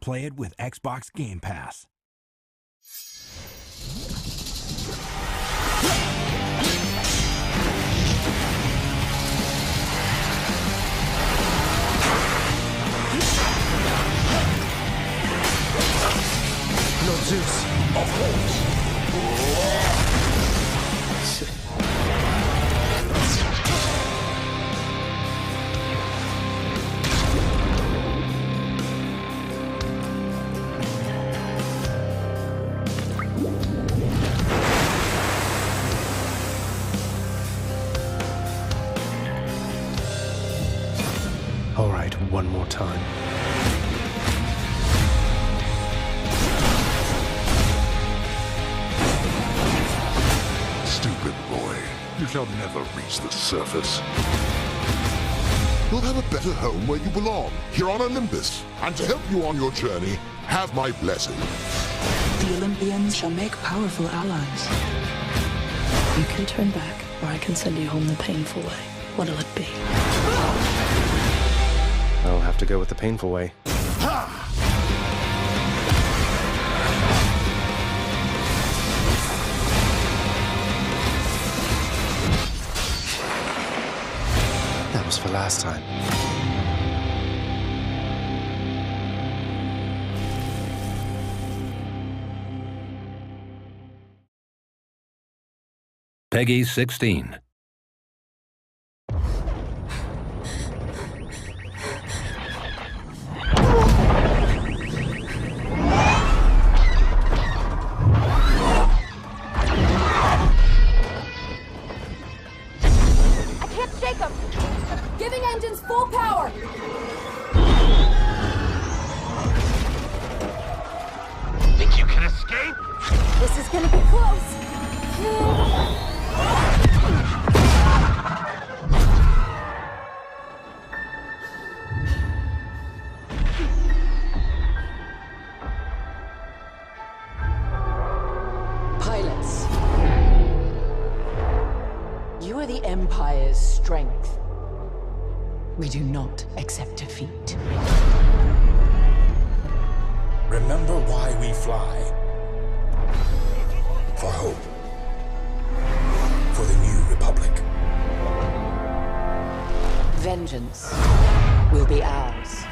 Play it with Xbox Game Pass. No Zeus. Of course. All right, one more time. Stupid boy. You shall never reach the surface. You'll have a better home where you belong, here on Olympus. And to help you on your journey, have my blessing. The Olympians shall make powerful allies. You can turn back, or I can send you home the painful way. What'll it be? I'll have to go with the painful way. That was for last time. Peggy 16. Giving engines full power! Think you can escape? This is gonna be close! Pilots. You are the Empire's strength. We do not accept defeat. Remember why we fly. For hope. For the new republic. Vengeance will be ours.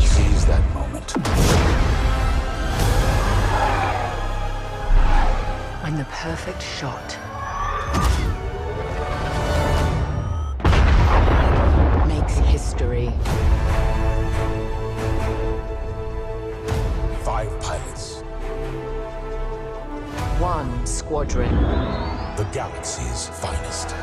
Seize that moment. When the perfect shot makes history. 5 pilots. 1 squadron. The galaxy's finest.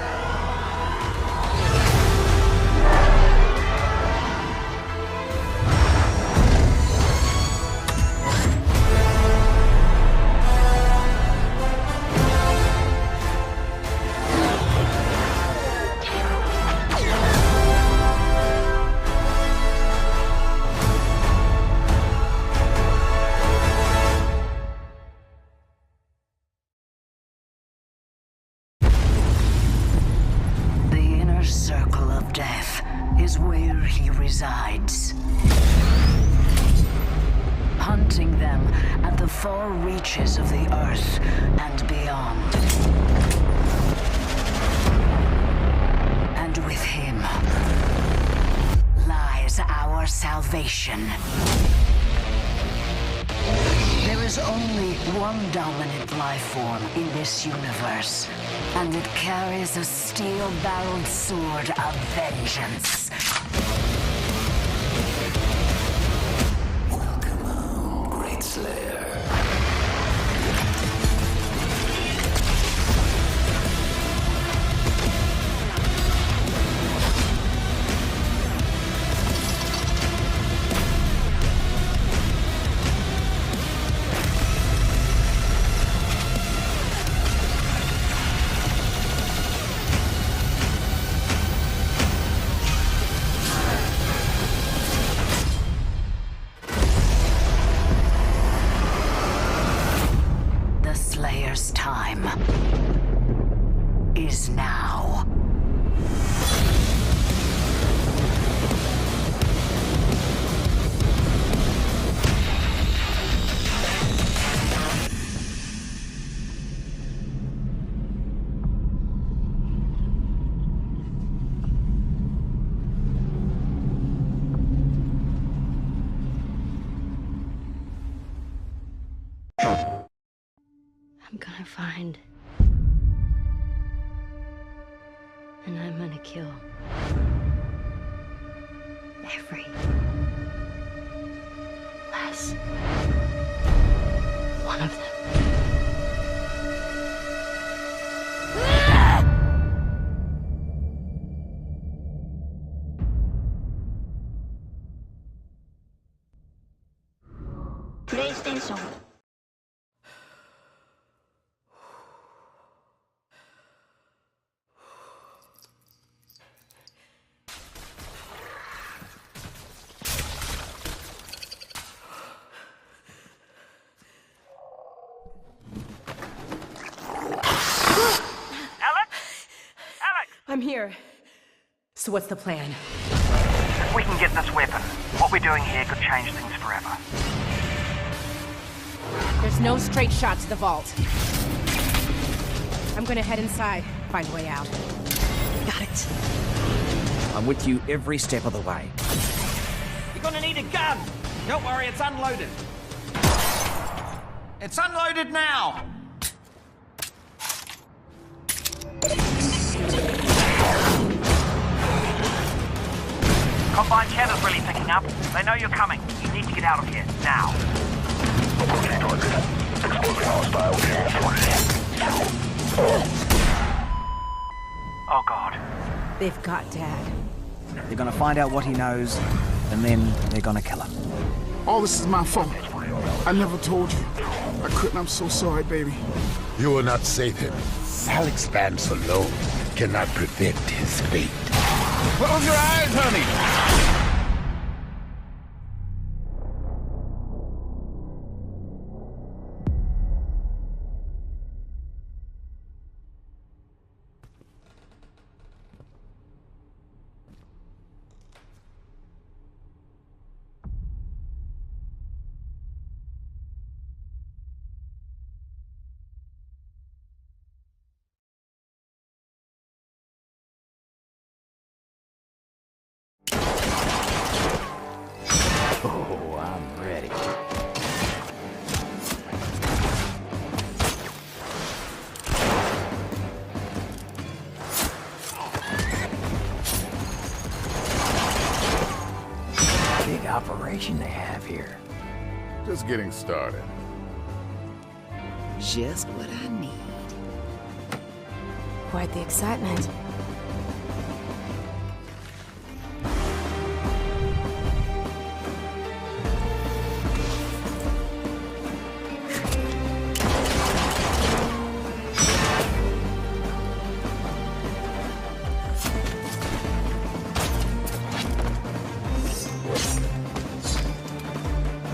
Circle of death is where he resides. Hunting them at the far reaches of the earth and beyond. And with him lies our salvation. There is only one dominant life form in this universe, and it carries a steel-barreled sword of vengeance. Welcome home, Great Slayer. I'm gonna find. And I'm gonna kill. Every last one of them. PlayStation. I'm here. So what's the plan? If we can get this weapon, what we're doing here could change things forever. There's no straight shot to the vault. I'm gonna head inside, find a way out. Got it. I'm with you every step of the way. You're gonna need a gun! Don't worry, it's unloaded. It's unloaded now! Combined channel's really picking up. They know you're coming. You need to get out of here, now. Oh, God. They've got Dad. They're gonna find out what he knows, and then they're gonna kill him. All this is my fault. I never told you. I couldn't. I'm so sorry, baby. You will not save him. Alex Vance alone cannot prevent his fate. Close your eyes, honey! Oh, I'm ready. Big operation they have here. Just getting started. Just what I need. Quite the excitement.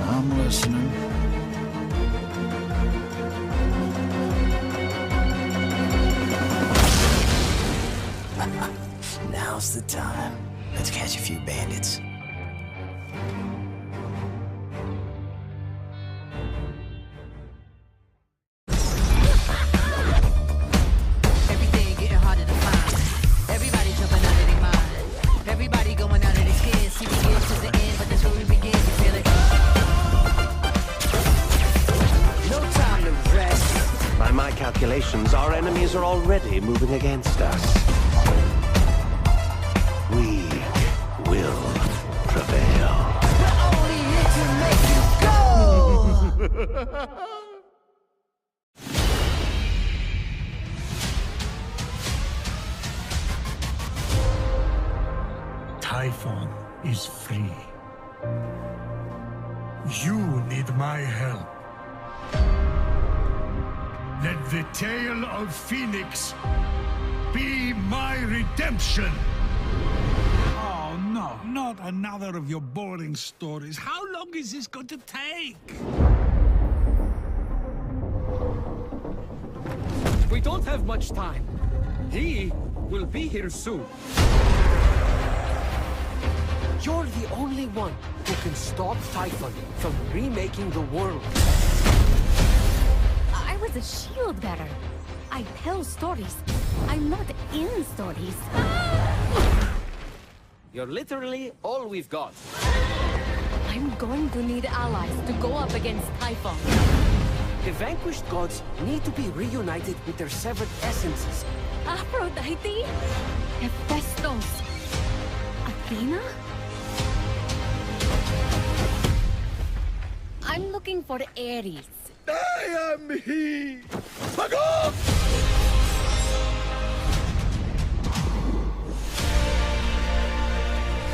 I'm listening. Now's the time. Let's catch a few bandits. Everything getting harder to find. Everybody jumping out of their mind. Everybody going out of their skin. See, we get to the end, but that's where we begin. You feel it? No time to rest. By my calculations, our enemies are already moving against us. We will prevail. We're only here to make you go! Typhon is free. You need my help. Let the tale of Phoenix be my redemption. Oh, no, not another of your boring stories. How long is this going to take? We don't have much time. He will be here soon. You're the only one who can stop Typhon from remaking the world. I was a shield bearer. I tell stories. I'm not in stories. You're literally all we've got. I'm going to need allies to go up against Typhon. The vanquished gods need to be reunited with their severed essences. Aphrodite? Hephaestus? Athena? I'm looking for Ares. I am he! Fuck off!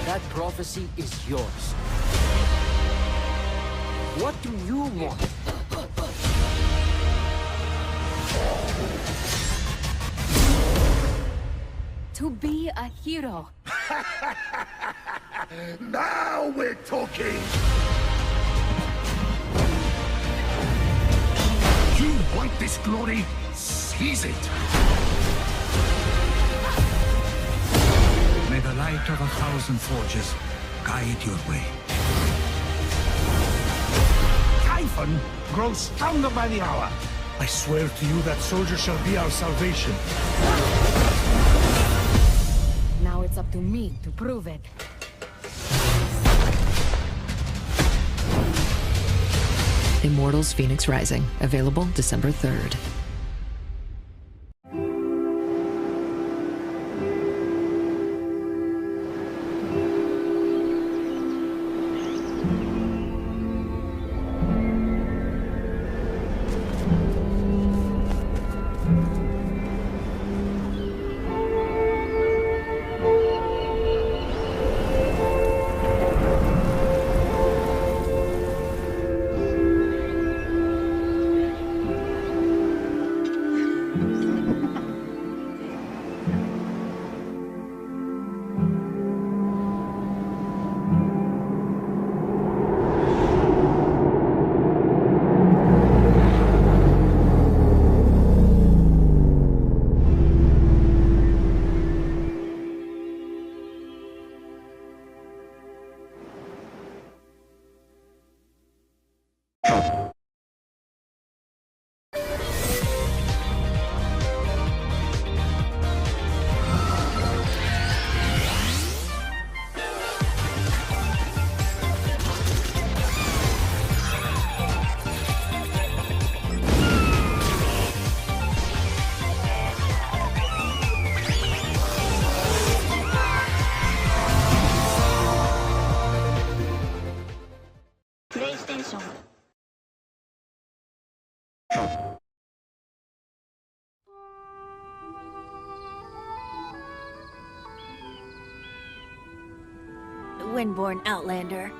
That prophecy is yours. What do you want? To be a hero. Now we're talking! You want this glory? Seize it! May the light of 1,000 forges guide your way. Typhon grows stronger by the hour. I swear to you that soldier shall be our salvation. Now it's up to me to prove it. Immortals Phoenix Rising, available December 3rd. Windborn Outlander,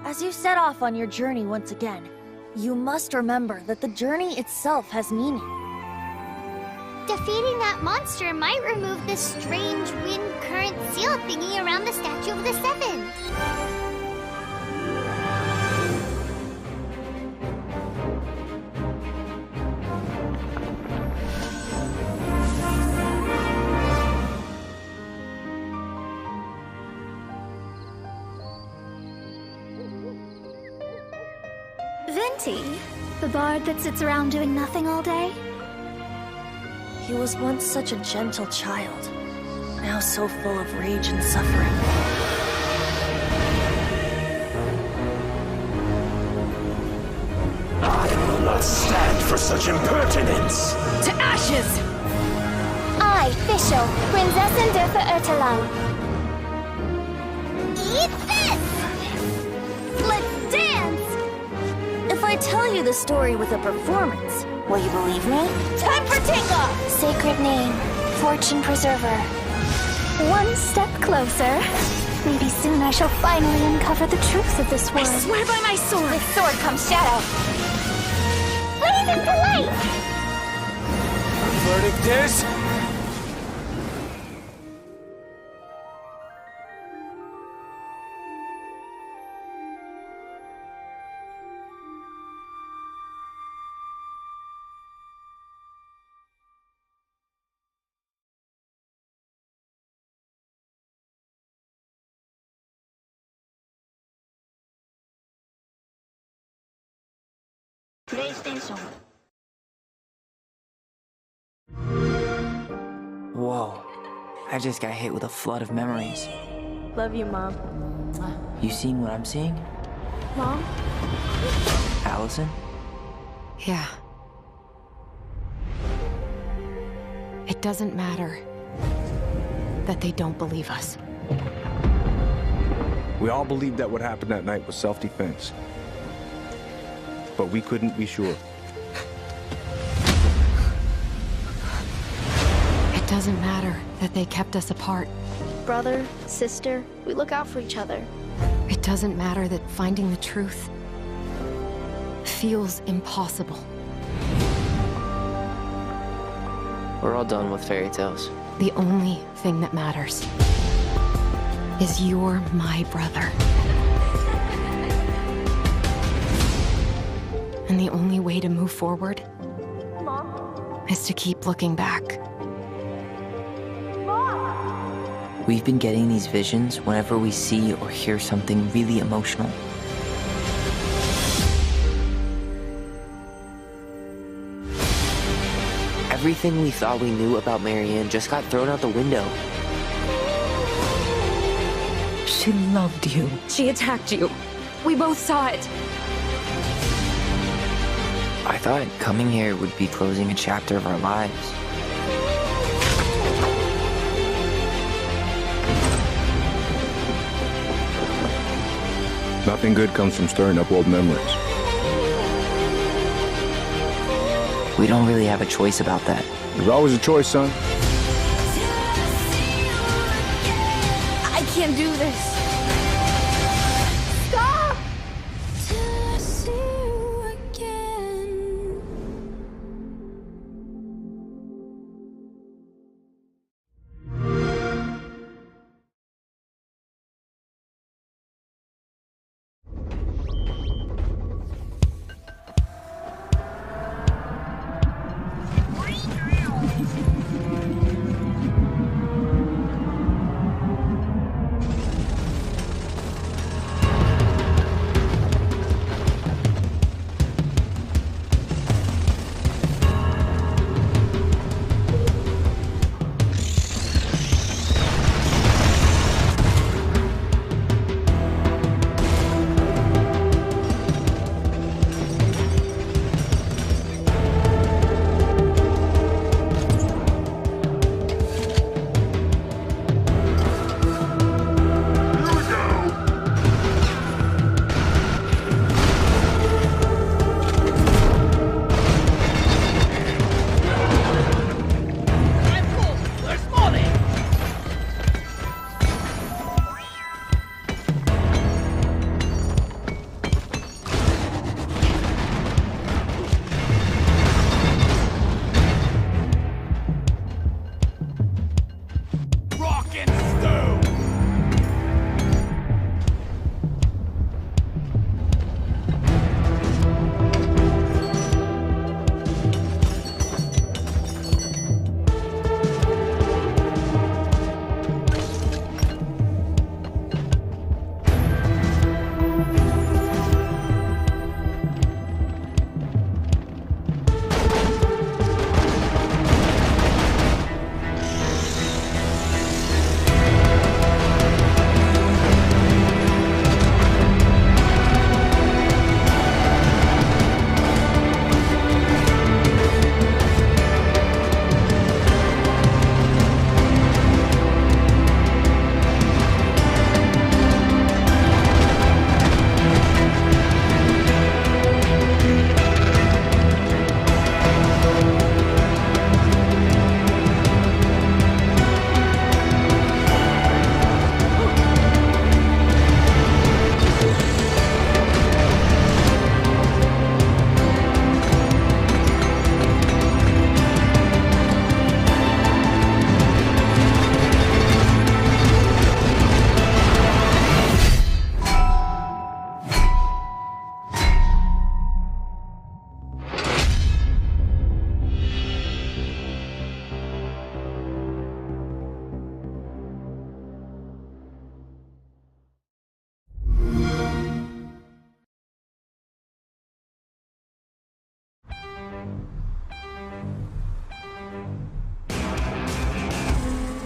as you set off on your journey once again, you must remember that the journey itself has meaning. Defeating that monster might remove the strange wind current seal thingy around the Statue of the Seven. Venti, the bard that sits around doing nothing all day? He was once such a gentle child, now so full of rage and suffering. I will not stand for such impertinence! To ashes! I, Fischl, Prinzessin dürfe Ertelang. Eat this! Let's dance! If I tell you the story with a performance, will you believe me? Time for takeoff! Sacred name, Fortune Preserver. One step closer. Maybe soon I shall finally uncover the truth of this world. I swear by my sword! With sword comes shadow. Flame into light! Verdict is... PlayStation. Whoa. I just got hit with a flood of memories. Love you, Mom. You seeing what I'm seeing? Mom? Allison? Yeah, doesn't matter that they don't believe us. We all believed that what happened that night was self-defense. But we couldn't be sure. It doesn't matter that they kept us apart. Brother, sister, we look out for each other. It doesn't matter that finding the truth feels impossible. We're all done with fairy tales. The only thing that matters is you're my brother. And the only way to move forward is to keep looking back. We've been getting these visions whenever we see or hear something really emotional. Everything we thought we knew about Marianne just got thrown out the window. She loved you. She attacked you. We both saw it. I thought coming here would be closing a chapter of our lives. Nothing good comes from stirring up old memories. We don't really have a choice about that. There's always a choice, son. I can't do this. Stop!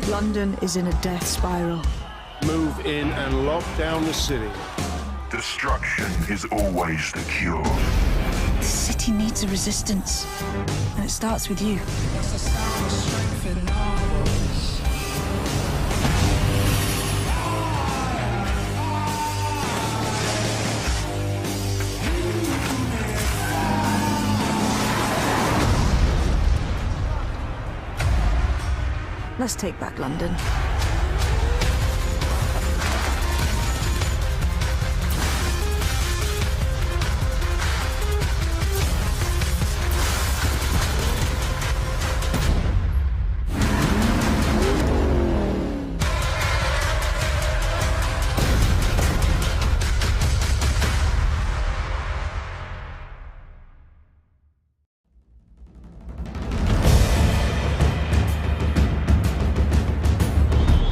London is in a death spiral. Move in and lock down the city. Destruction is always the cure. The city needs a resistance, and it starts with you. Let's take back London.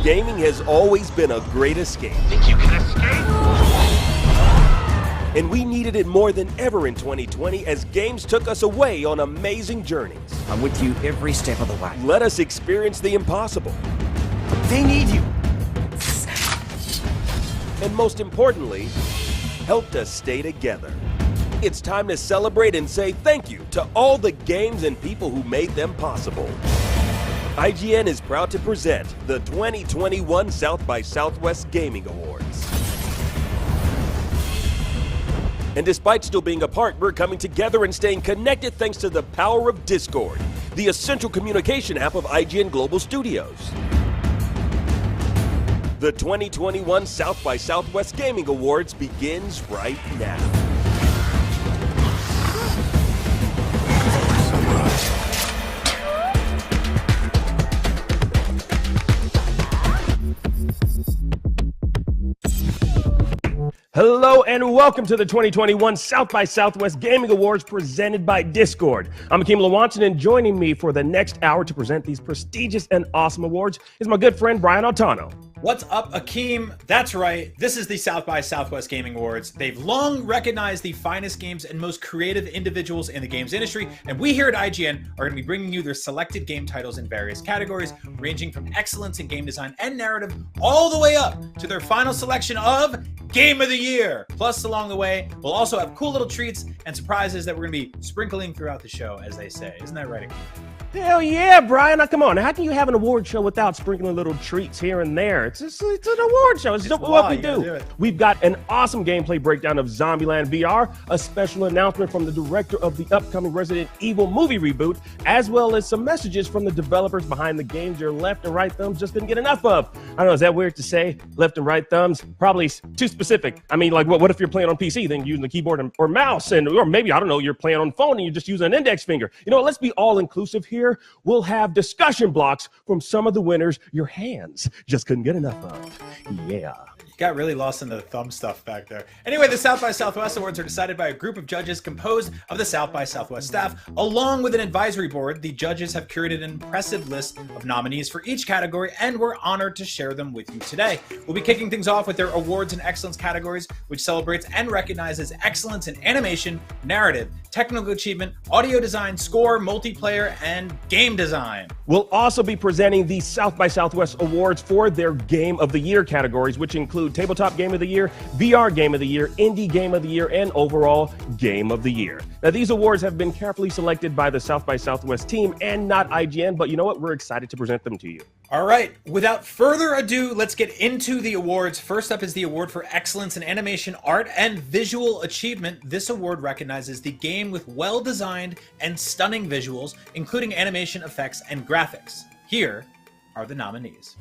Gaming has always been a great escape. Think you can escape? And we needed it more than ever in 2020 as games took us away on amazing journeys. I'm with you every step of the way. Let us experience the impossible. They need you. And most importantly, helped us stay together. It's time to celebrate and say thank you to all the games and people who made them possible. IGN is proud to present the 2021 South by Southwest Gaming Awards. And despite still being apart, we're coming together and staying connected thanks to the power of Discord, the essential communication app of IGN Global Studios. The 2021 South by Southwest Gaming Awards begins right now. Hello and welcome to the 2021 South by Southwest Gaming Awards presented by Discord. I'm Akeem Lawanson, and joining me for the next hour to present these prestigious and awesome awards is my good friend Brian Altano. What's up, Akeem? That's right. This is the South by Southwest Gaming Awards. They've long recognized the finest games and most creative individuals in the games industry, and we here at IGN are going to be bringing you their selected game titles in various categories, ranging from excellence in game design and narrative all the way up to their final selection of Game of the Year. Plus, along the way, we'll also have cool little treats and surprises that we're going to be sprinkling throughout the show, as they say. Isn't that right, Akeem? Hell yeah, Brian. Now, come on. How can you have an award show without sprinkling little treats here and there? It's an award show. It's what we do. We've got an awesome gameplay breakdown of Zombieland VR, a special announcement from the director of the upcoming Resident Evil movie reboot, as well as some messages from the developers behind the games your left and right thumbs just couldn't get enough of. I don't know, is that weird to say? Left and right thumbs? Probably too specific. I mean, like, what if you're playing on PC, then using the keyboard or mouse, or maybe, I don't know, you're playing on phone and you're just using an index finger. You know, let's be all inclusive here. We'll have discussion blocks from some of the winners your hands just couldn't get enough of. Yeah. Got really lost in the thumb stuff back there. Anyway, the South by Southwest Awards are decided by a group of judges composed of the South by Southwest staff. Along with an advisory board, the judges have curated an impressive list of nominees for each category, and we're honored to share them with you today. We'll be kicking things off with their awards and excellence categories, which celebrates and recognizes excellence in animation, narrative, technical achievement, audio design, score, multiplayer, and game design. We'll also be presenting the South by Southwest Awards for their Game of the Year categories, which include Tabletop Game of the Year, VR Game of the Year, Indie Game of the Year, and overall Game of the Year. Now, these awards have been carefully selected by the South by Southwest team and not IGN, but you know what? We're excited to present them to you. All right, without further ado, let's get into the awards. First up is the award for excellence in animation, art, and visual achievement. This award recognizes the game with well-designed and stunning visuals, including animation effects and graphics. Here are the nominees.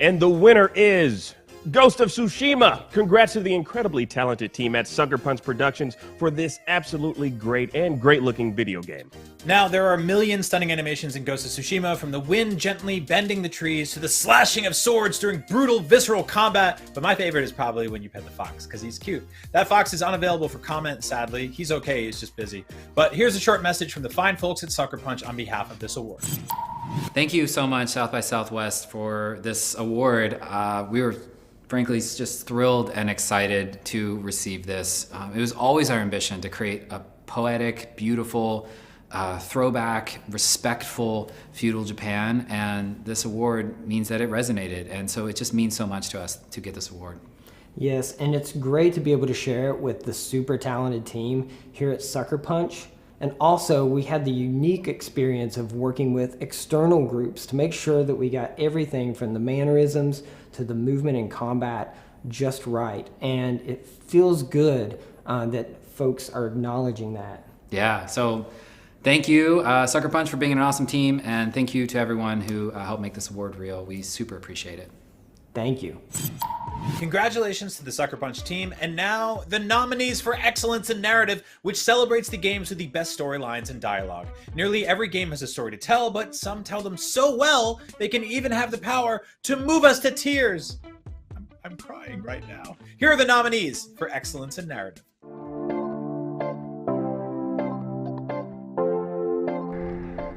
And the winner is Ghost of Tsushima. Congrats to the incredibly talented team at Sucker Punch Productions for this absolutely great and great-looking video game. Now, there are a million stunning animations in Ghost of Tsushima, from the wind gently bending the trees to the slashing of swords during brutal, visceral combat. But my favorite is probably when you pet the fox, because he's cute. That fox is unavailable for comment, sadly. He's okay, he's just busy. But here's a short message from the fine folks at Sucker Punch on behalf of this award. Thank you so much, South by Southwest, for this award. We were frankly just thrilled and excited to receive this. It was always our ambition to create a poetic, beautiful, throwback, respectful feudal Japan, and this award means that it resonated, and so it just means so much to us to get this award. Yes, and it's great to be able to share it with the super talented team here at Sucker Punch. And also, we had the unique experience of working with external groups to make sure that we got everything from the mannerisms to the movement and combat just right. And it feels good that folks are acknowledging that. Yeah, so thank you, Sucker Punch, for being an awesome team, and thank you to everyone who helped make this award real. We super appreciate it. Thank you. Congratulations to the Sucker Punch team, and now the nominees for Excellence in Narrative, which celebrates the games with the best storylines and dialogue. Nearly every game has a story to tell, but some tell them so well they can even have the power to move us to tears. I'm crying right now. Here are the nominees for Excellence in Narrative.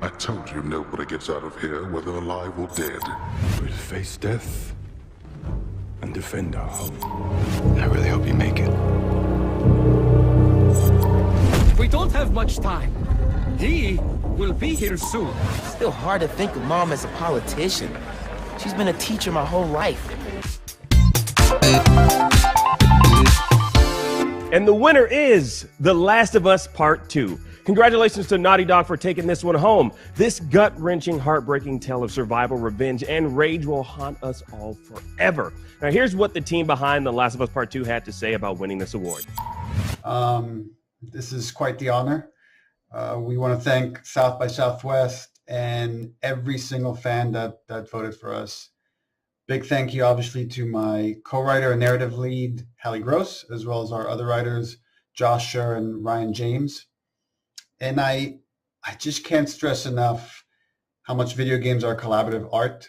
I told you nobody gets out of here, whether alive or dead. We'll face death and defend our home. I really hope you make it. We don't have much time. He will be here soon. Still hard to think of Mom as a politician. She's been a teacher my whole life. And the winner is The Last of Us Part 2. Congratulations to Naughty Dog for taking this one home. This gut-wrenching, heartbreaking tale of survival, revenge, and rage will haunt us all forever. Now, here's what the team behind The Last of Us Part 2 had to say about winning this award. This is quite the honor. We want to thank South by Southwest and every single fan that voted for us. Big thank you, obviously, to my co-writer and narrative lead, Hallie Gross, as well as our other writers, Josh Scher and Ryan James. And I just can't stress enough how much video games are collaborative art.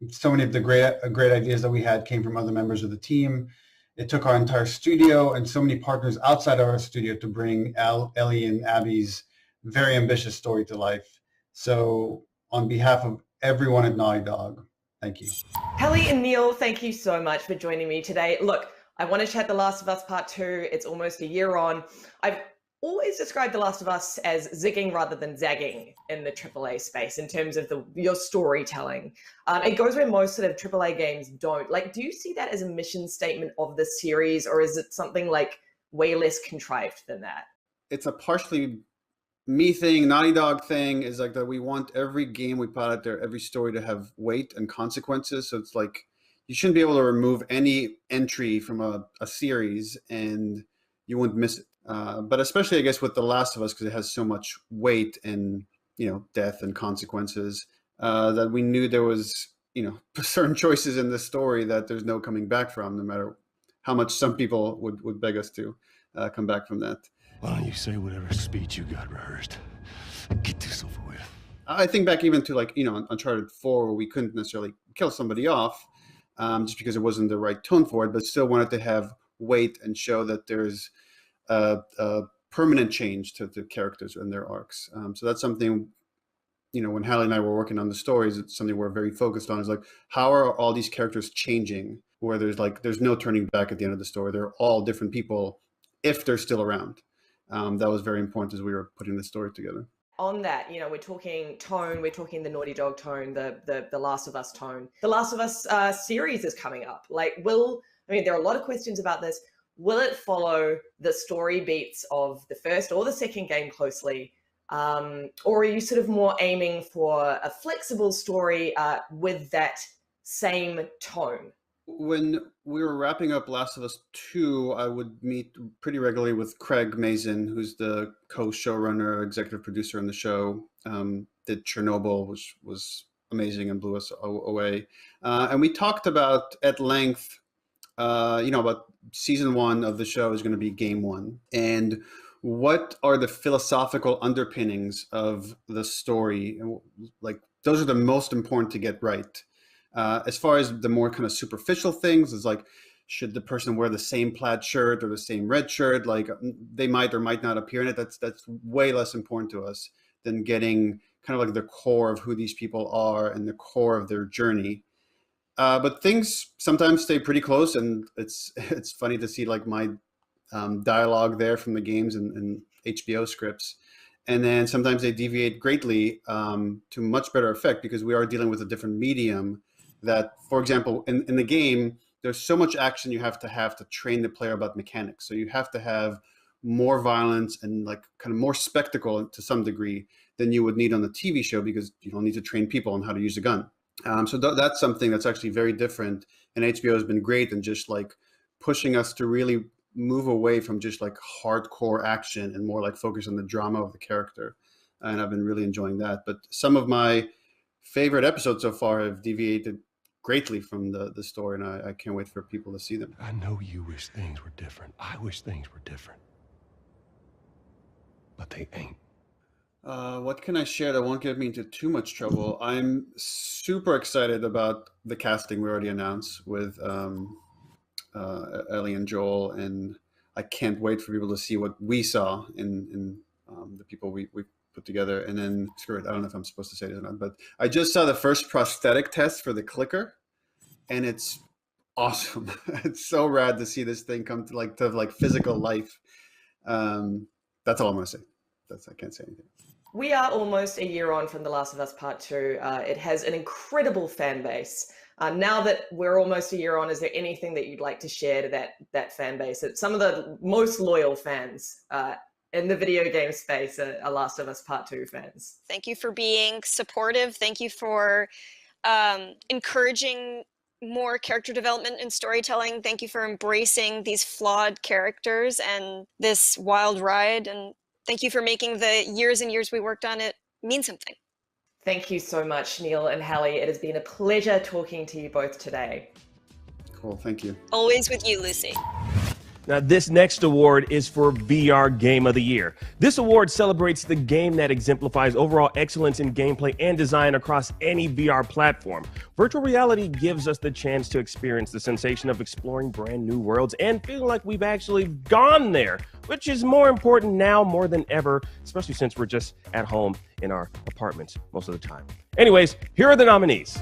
So many of the great ideas that we had came from other members of the team. It took our entire studio and so many partners outside our studio to bring Ellie and Abby's very ambitious story to life. So on behalf of everyone at Naughty Dog, thank you. Hallie and Neil, thank you so much for joining me today. Look, I want to chat The Last of Us Part 2. It's almost a year on. I've always described The Last of Us as zigging rather than zagging in the AAA space in terms of your storytelling. It goes where most sort of AAA games don't. Like, do you see that as a mission statement of the series, or is it something like way less contrived than that? It's a partially me thing, Naughty Dog thing, is like that we want every game we put out there, every story to have weight and consequences. So it's like you shouldn't be able to remove any entry from a series and you wouldn't miss it. But especially, I guess, with The Last of Us, because it has so much weight and, death and consequences, that we knew there was, certain choices in this story that there's no coming back from, no matter how much some people would beg us to come back from that. Why don't you say whatever speech you got rehearsed? Get this over with. I think back even to Uncharted 4, where we couldn't necessarily kill somebody off just because it wasn't the right tone for it, but still wanted to have weight and show that there's a permanent change to the characters and their arcs. So that's something, when Hallie and I were working on the stories, it's something we're very focused on, is like, how are all these characters changing where there's no turning back at the end of the story. They're all different people if they're still around. That was very important as we were putting the story together. On that, we're talking tone, we're talking the Naughty Dog tone, the Last of Us tone. The Last of Us series is coming up. There are a lot of questions about this. Will it follow the story beats of the first or the second game closely? Or are you sort of more aiming for a flexible story with that same tone? When we were wrapping up Last of Us 2, I would meet pretty regularly with Craig Mazin, who's the co-showrunner, executive producer on the show. Did Chernobyl, which was amazing and blew us away. And we talked about at length, about season 1 of the show is going to be game 1. And what are the philosophical underpinnings of the story? Like, those are the most important to get right. As far as the more kind of superficial things, is like, should the person wear the same plaid shirt or the same red shirt? Like, they might or might not appear in it. That's way less important to us than getting kind of like the core of who these people are and the core of their journey. But things sometimes stay pretty close, and it's funny to see like my dialogue there from the games and HBO scripts. And then sometimes they deviate greatly to much better effect, because we are dealing with a different medium that, for example, in the game, there's so much action you have to train the player about mechanics. So you have to have more violence and like kind of more spectacle to some degree than you would need on the TV show, because you don't need to train people on how to use a gun. So that's something that's actually very different. And HBO has been great in just like pushing us to really move away from just like hardcore action and more like focus on the drama of the character. And I've been really enjoying that. But some of my favorite episodes so far have deviated greatly from the story, and I can't wait for people to see them. I know you wish things were different. I wish things were different. But they ain't. What can I share that won't get me into too much trouble? I'm super excited about the casting we already announced with Ellie and Joel, and I can't wait for people to see what we saw in the people we put together. And then, screw it, I don't know if I'm supposed to say this or not, but I just saw the first prosthetic test for the clicker, and it's awesome. It's so rad to see this thing come to physical life. That's all I'm gonna say. I can't say anything. We are almost a year on from The Last of Us Part 2. It has an incredible fan base. Now that we're almost a year on, is there anything that you'd like to share to that fan base? Some of the most loyal fans in the video game space are Last of Us Part 2 fans. Thank you for being supportive. Thank you for encouraging more character development and storytelling. Thank you for embracing these flawed characters and this wild ride. And thank you for making the years and years we worked on it mean something. Thank you so much, Neil and Hallie. It has been a pleasure talking to you both today. Cool, thank you. Always with you, Lucy. Now, this next award is for VR Game of the Year. This award celebrates the game that exemplifies overall excellence in gameplay and design across any VR platform. Virtual reality gives us the chance to experience the sensation of exploring brand new worlds and feeling like we've actually gone there, which is more important now more than ever, especially since we're just at home in our apartments most of the time. Anyways, here are the nominees.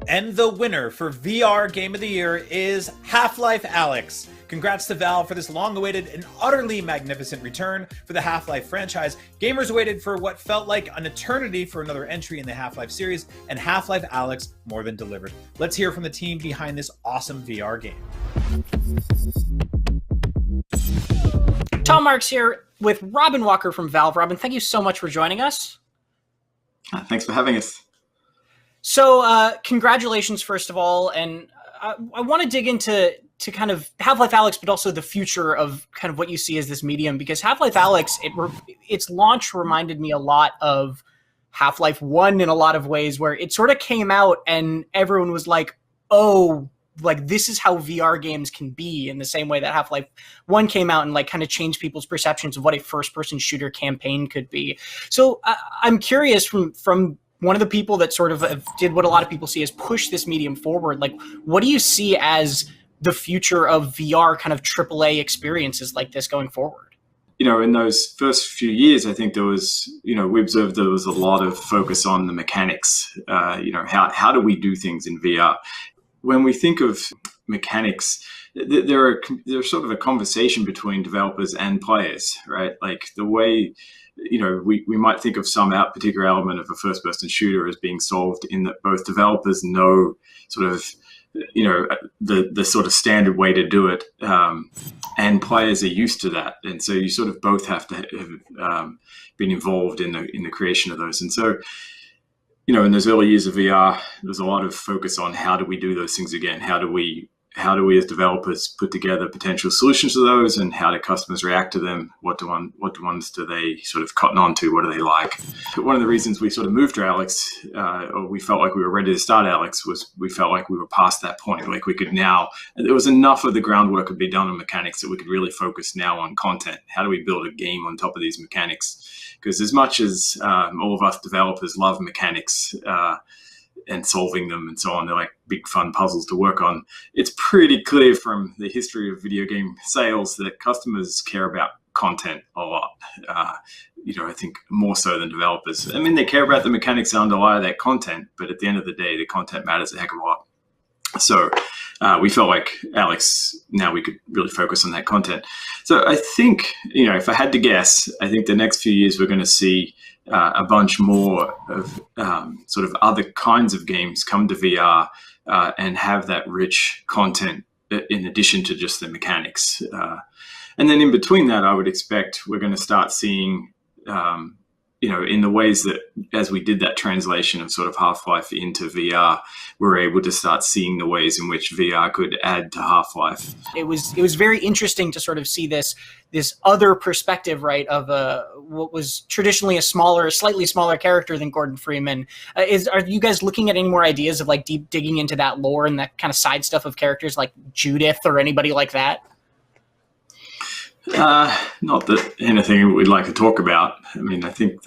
And the winner for VR Game of the Year is Half-Life Alyx. Congrats to Valve for this long-awaited and utterly magnificent return for the Half-Life franchise. Gamers waited for what felt like an eternity for another entry in the Half-Life series, and Half-Life Alyx more than delivered. Let's hear from the team behind this awesome VR game. Tom Marks here with Robin Walker from Valve. Robin, thank you so much for joining us. Thanks for having us. So congratulations, first of all, and I want to dig into kind of Half-Life Alyx, but also the future of kind of what you see as this medium, because Half-Life Alyx, its launch reminded me a lot of Half-Life 1 in a lot of ways, where it sort of came out and everyone was like, oh, like this is how VR games can be, in the same way that Half-Life 1 came out and like kind of changed people's perceptions of what a first-person shooter campaign could be. So I'm curious from one of the people that sort of did what a lot of people see as push this medium forward, like what do you see as the future of VR kind of AAA experiences like this going forward? You know, in those first few years, I think there was, we observed there was a lot of focus on the mechanics. How do we do things in VR? When we think of mechanics, there's sort of a conversation between developers and players, right? Like the way, we might think of some particular element of a first-person shooter as being solved in that both developers know sort of, the sort of standard way to do it, and players are used to that, and so you sort of both have to have been involved in the creation of those. And so, in those early years of VR, there's a lot of focus on how do we do those things again? How do we as developers put together potential solutions to those, and how do customers react to them? What ones do they sort of cotton on to? What do they like? One of the reasons we sort of moved to Alex, or we felt like we were ready to start Alex, was we felt like we were past that point. Like we could now, there was enough of the groundwork could be done on mechanics that we could really focus now on content. How do we build a game on top of these mechanics? Because as much as all of us developers love mechanics, and solving them and so on, they're like big fun puzzles to work on. It's pretty clear from the history of video game sales that customers care about content a lot. I think more so than developers. I mean, they care about the mechanics that underlie that content, but at the end of the day, the content matters a heck of a lot. So we felt like Alex, now we could really focus on that content. So I think, if I had to guess, I think the next few years we're going to see a bunch more of sort of other kinds of games come to VR and have that rich content in addition to just the mechanics. And then in between that, I would expect we're going to start seeing, in the ways that as we did that translation of sort of Half-Life into VR, we're able to start seeing the ways in which VR could add to Half-Life. It was very interesting to sort of see this other perspective, right, of what was traditionally a slightly smaller character than Gordon Freeman. Are you guys looking at any more ideas of like deep digging into that lore and that kind of side stuff of characters like Judith or anybody like that? Not that anything we'd like to talk about. I mean, I think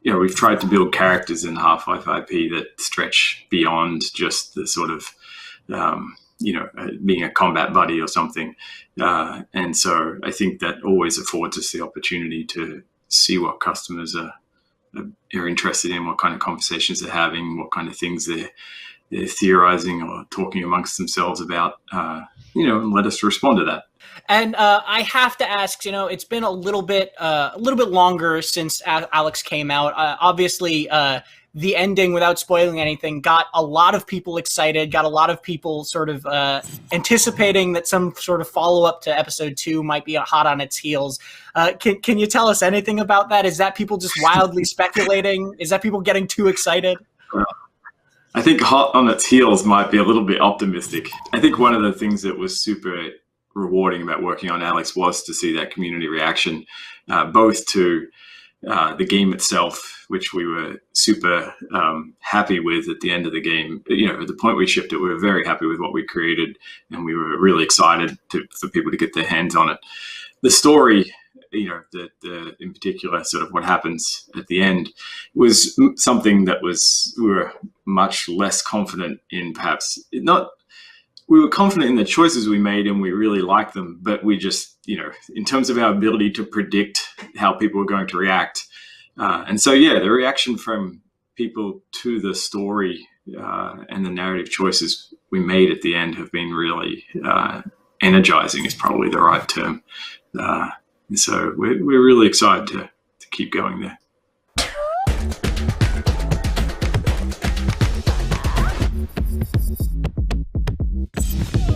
we've tried to build characters in Half-Life IP that stretch beyond just the sort of, being a combat buddy or something. And so I think that always affords us the opportunity to see what customers are interested in, what kind of conversations they're having, what kind of things they're theorizing or talking amongst themselves about, and let us respond to that. And I have to ask, it's been a little bit longer since Alex came out. Obviously, the ending, without spoiling anything, got a lot of people excited, got a lot of people sort of anticipating that some sort of follow-up to episode 2 might be hot on its heels. Can you tell us anything about that? Is that people just wildly speculating? Is that people getting too excited? Well, I think hot on its heels might be a little bit optimistic. I think one of the things that was super rewarding about working on Alex was to see that community reaction, both to the game itself, which we were super happy with at the end of the game. At the point we shipped it, we were very happy with what we created, and we were really excited for people to get their hands on it. The story, the in particular, sort of what happens at the end, was something that we were much less confident in. Perhaps we were confident in the choices we made and we really liked them, but we just, in terms of our ability to predict how people were going to react. And so, the reaction from people to the story and the narrative choices we made at the end have been really energizing is probably the right term. And so we're really excited to keep going there.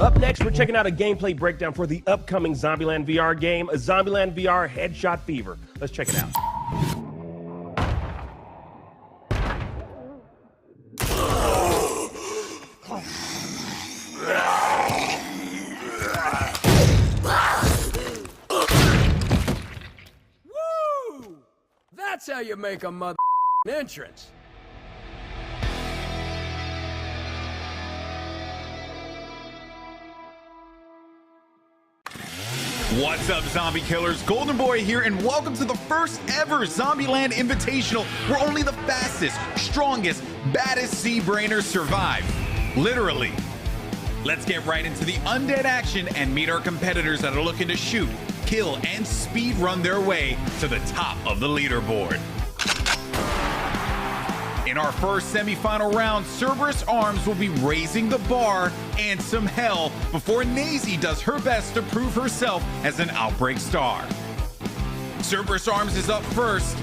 Up next, we're checking out a gameplay breakdown for the upcoming Zombieland VR game, Zombieland VR Headshot Fever. Let's check it out. Woo! That's how you make a mother entrance. What's up, zombie killers? Golden Boy here, and welcome to the first ever Zombieland Invitational, where only the fastest, strongest, baddest sea-brainers survive. Literally. Let's get right into the undead action and meet our competitors that are looking to shoot, kill, and speed run their way to the top of the leaderboard. In our first semi-final round, Cerberus Arms will be raising the bar and some hell before Nazy does her best to prove herself as an Outbreak star. Cerberus Arms is up first,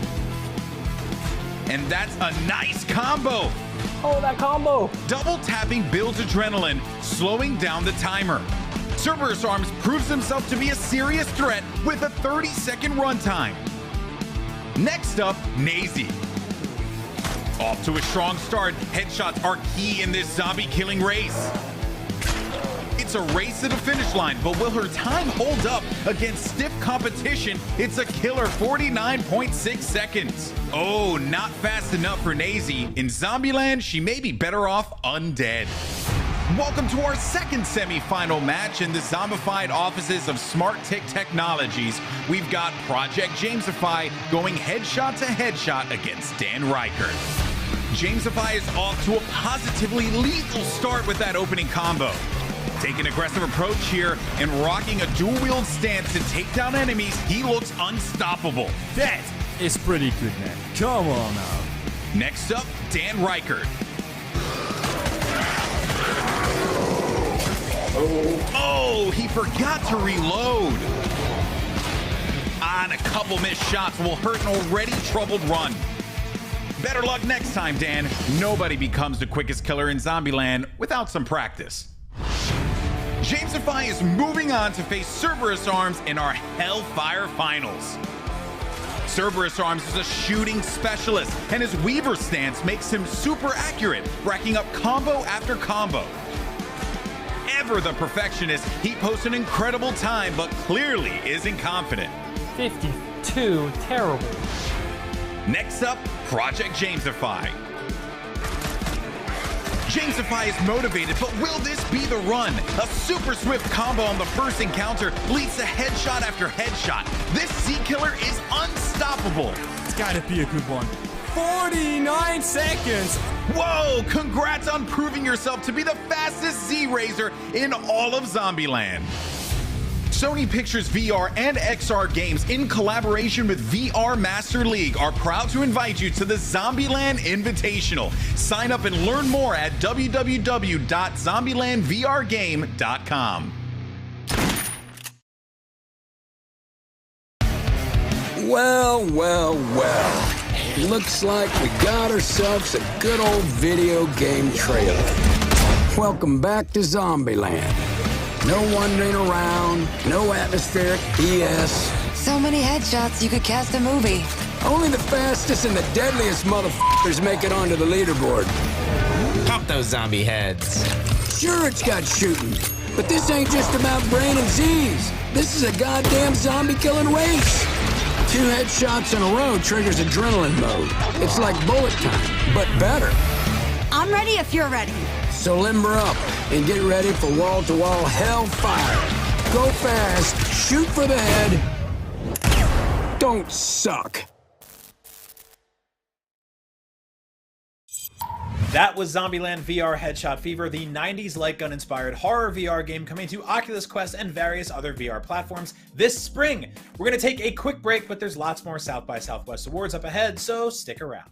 and that's a nice combo. Oh, that combo! Double tapping builds adrenaline, slowing down the timer. Cerberus Arms proves himself to be a serious threat with a 30-second runtime. Next up, Nazy. Off to a strong start, headshots are key in this zombie killing race. It's a race to the finish line, but will her time hold up against stiff competition? It's a killer 49.6 seconds. Oh, not fast enough for Nazy. In Zombieland, she may be better off undead. Welcome to our second semi-final match in the zombified offices of Smart Tick Technologies. We've got Project Jamesify going headshot to headshot against Dan Reichert. Jamesify is off to a positively lethal start with that opening combo. Take an aggressive approach here and rocking a dual-wield stance to take down enemies, he looks unstoppable. That is pretty good, man. Come on now. Next up, Dan Reichert. Oh, he forgot to reload. And a couple missed shots will hurt an already troubled run. Better luck next time, Dan. Nobody becomes the quickest killer in Zombieland without some practice. Jamesify is moving on to face Cerberus Arms in our Hellfire Finals. Cerberus Arms is a shooting specialist, and his Weaver stance makes him super accurate, racking up combo after combo. Ever the perfectionist, he posts an incredible time, but clearly isn't confident. 52, terrible. Next up, Project Jamesify. Jamesify is motivated, but will this be the run? A super swift combo on the first encounter leads to headshot after headshot. This Z-Killer is unstoppable. It's gotta be a good one. 49 seconds! Whoa, congrats on proving yourself to be the fastest Z-Raiser in all of Zombieland. Sony Pictures VR and XR Games, in collaboration with VR Master League, are proud to invite you to the Zombieland Invitational. Sign up and learn more at www.zombielandvrgame.com. Well, well, well. Looks like we got ourselves a good old video game trailer. Welcome back to Zombieland. No wandering around, no atmospheric BS. So many headshots you could cast a movie. Only the fastest and the deadliest motherfuckers make it onto the leaderboard. Pop those zombie heads. Sure, it's got shooting, but this ain't just about brain and Z's. This is a goddamn zombie-killing race. 2 headshots in a row triggers adrenaline mode. It's like bullet time, but better. I'm ready if you're ready. So limber up and get ready for wall-to-wall hellfire. Go fast, shoot for the head. Don't suck. That was Zombieland VR Headshot Fever, the 90s light gun inspired horror VR game coming to Oculus Quest and various other VR platforms this spring. We're going to take a quick break, but there's lots more South by Southwest awards up ahead, so stick around.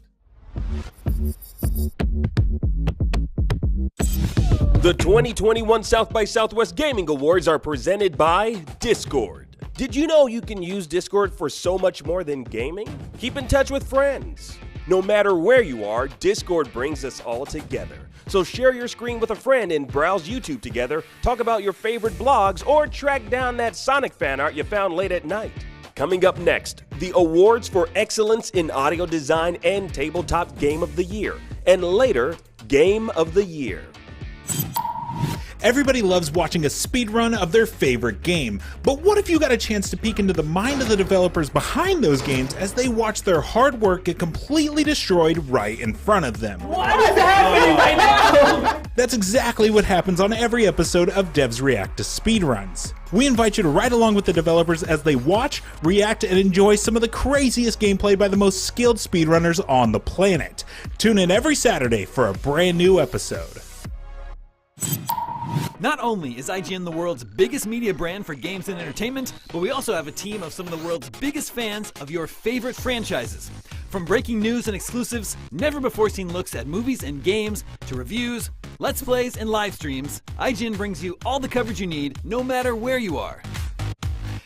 The 2021 South by Southwest Gaming Awards are presented by Discord. Did you know you can use Discord for so much more than gaming? Keep in touch with friends. No matter where you are, Discord brings us all together. So share your screen with a friend and browse YouTube together, talk about your favorite blogs, or track down that Sonic fan art you found late at night. Coming up next, the awards for excellence in audio design and tabletop game of the year, and later, game of the year. Everybody loves watching a speedrun of their favorite game, but what if you got a chance to peek into the mind of the developers behind those games as they watch their hard work get completely destroyed right in front of them? What is happening right now? That's exactly what happens on every episode of Devs React to Speedruns. We invite you to ride along with the developers as they watch, react, and enjoy some of the craziest gameplay by the most skilled speedrunners on the planet. Tune in every Saturday for a brand new episode. Not only is IGN the world's biggest media brand for games and entertainment, but we also have a team of some of the world's biggest fans of your favorite franchises. From breaking news and exclusives, never-before-seen looks at movies and games, to reviews, let's plays, and live streams, IGN brings you all the coverage you need, no matter where you are.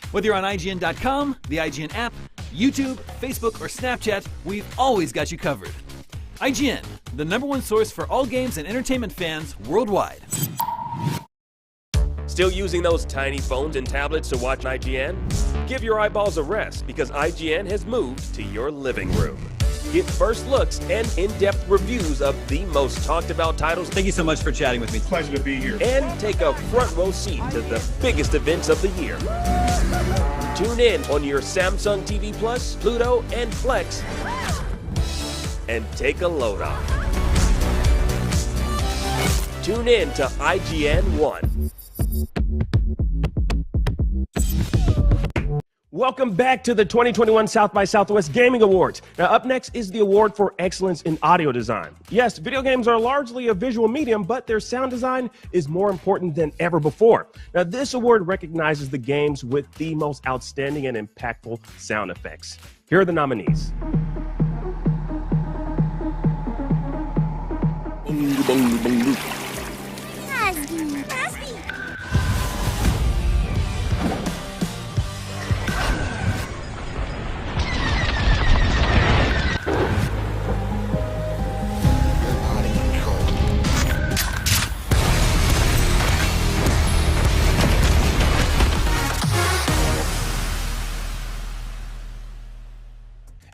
Whether you're on IGN.com, the IGN app, YouTube, Facebook, or Snapchat, we've always got you covered. IGN, the #1 source for all games and entertainment fans worldwide. Still using those tiny phones and tablets to watch IGN? Give your eyeballs a rest because IGN has moved to your living room. Get first looks and in-depth reviews of the most talked about titles. Thank you so much for chatting with me. Pleasure to be here. And take a front row seat to the biggest events of the year. Tune in on your Samsung TV Plus, Pluto, and Flex and take a load off. Tune in to IGN 1. Welcome back to the 2021 South by Southwest Gaming Awards. Now, up next is the award for excellence in audio design. Yes, video games are largely a visual medium, but their sound design is more important than ever before. Now, this award recognizes the games with the most outstanding and impactful sound effects. Here are the nominees.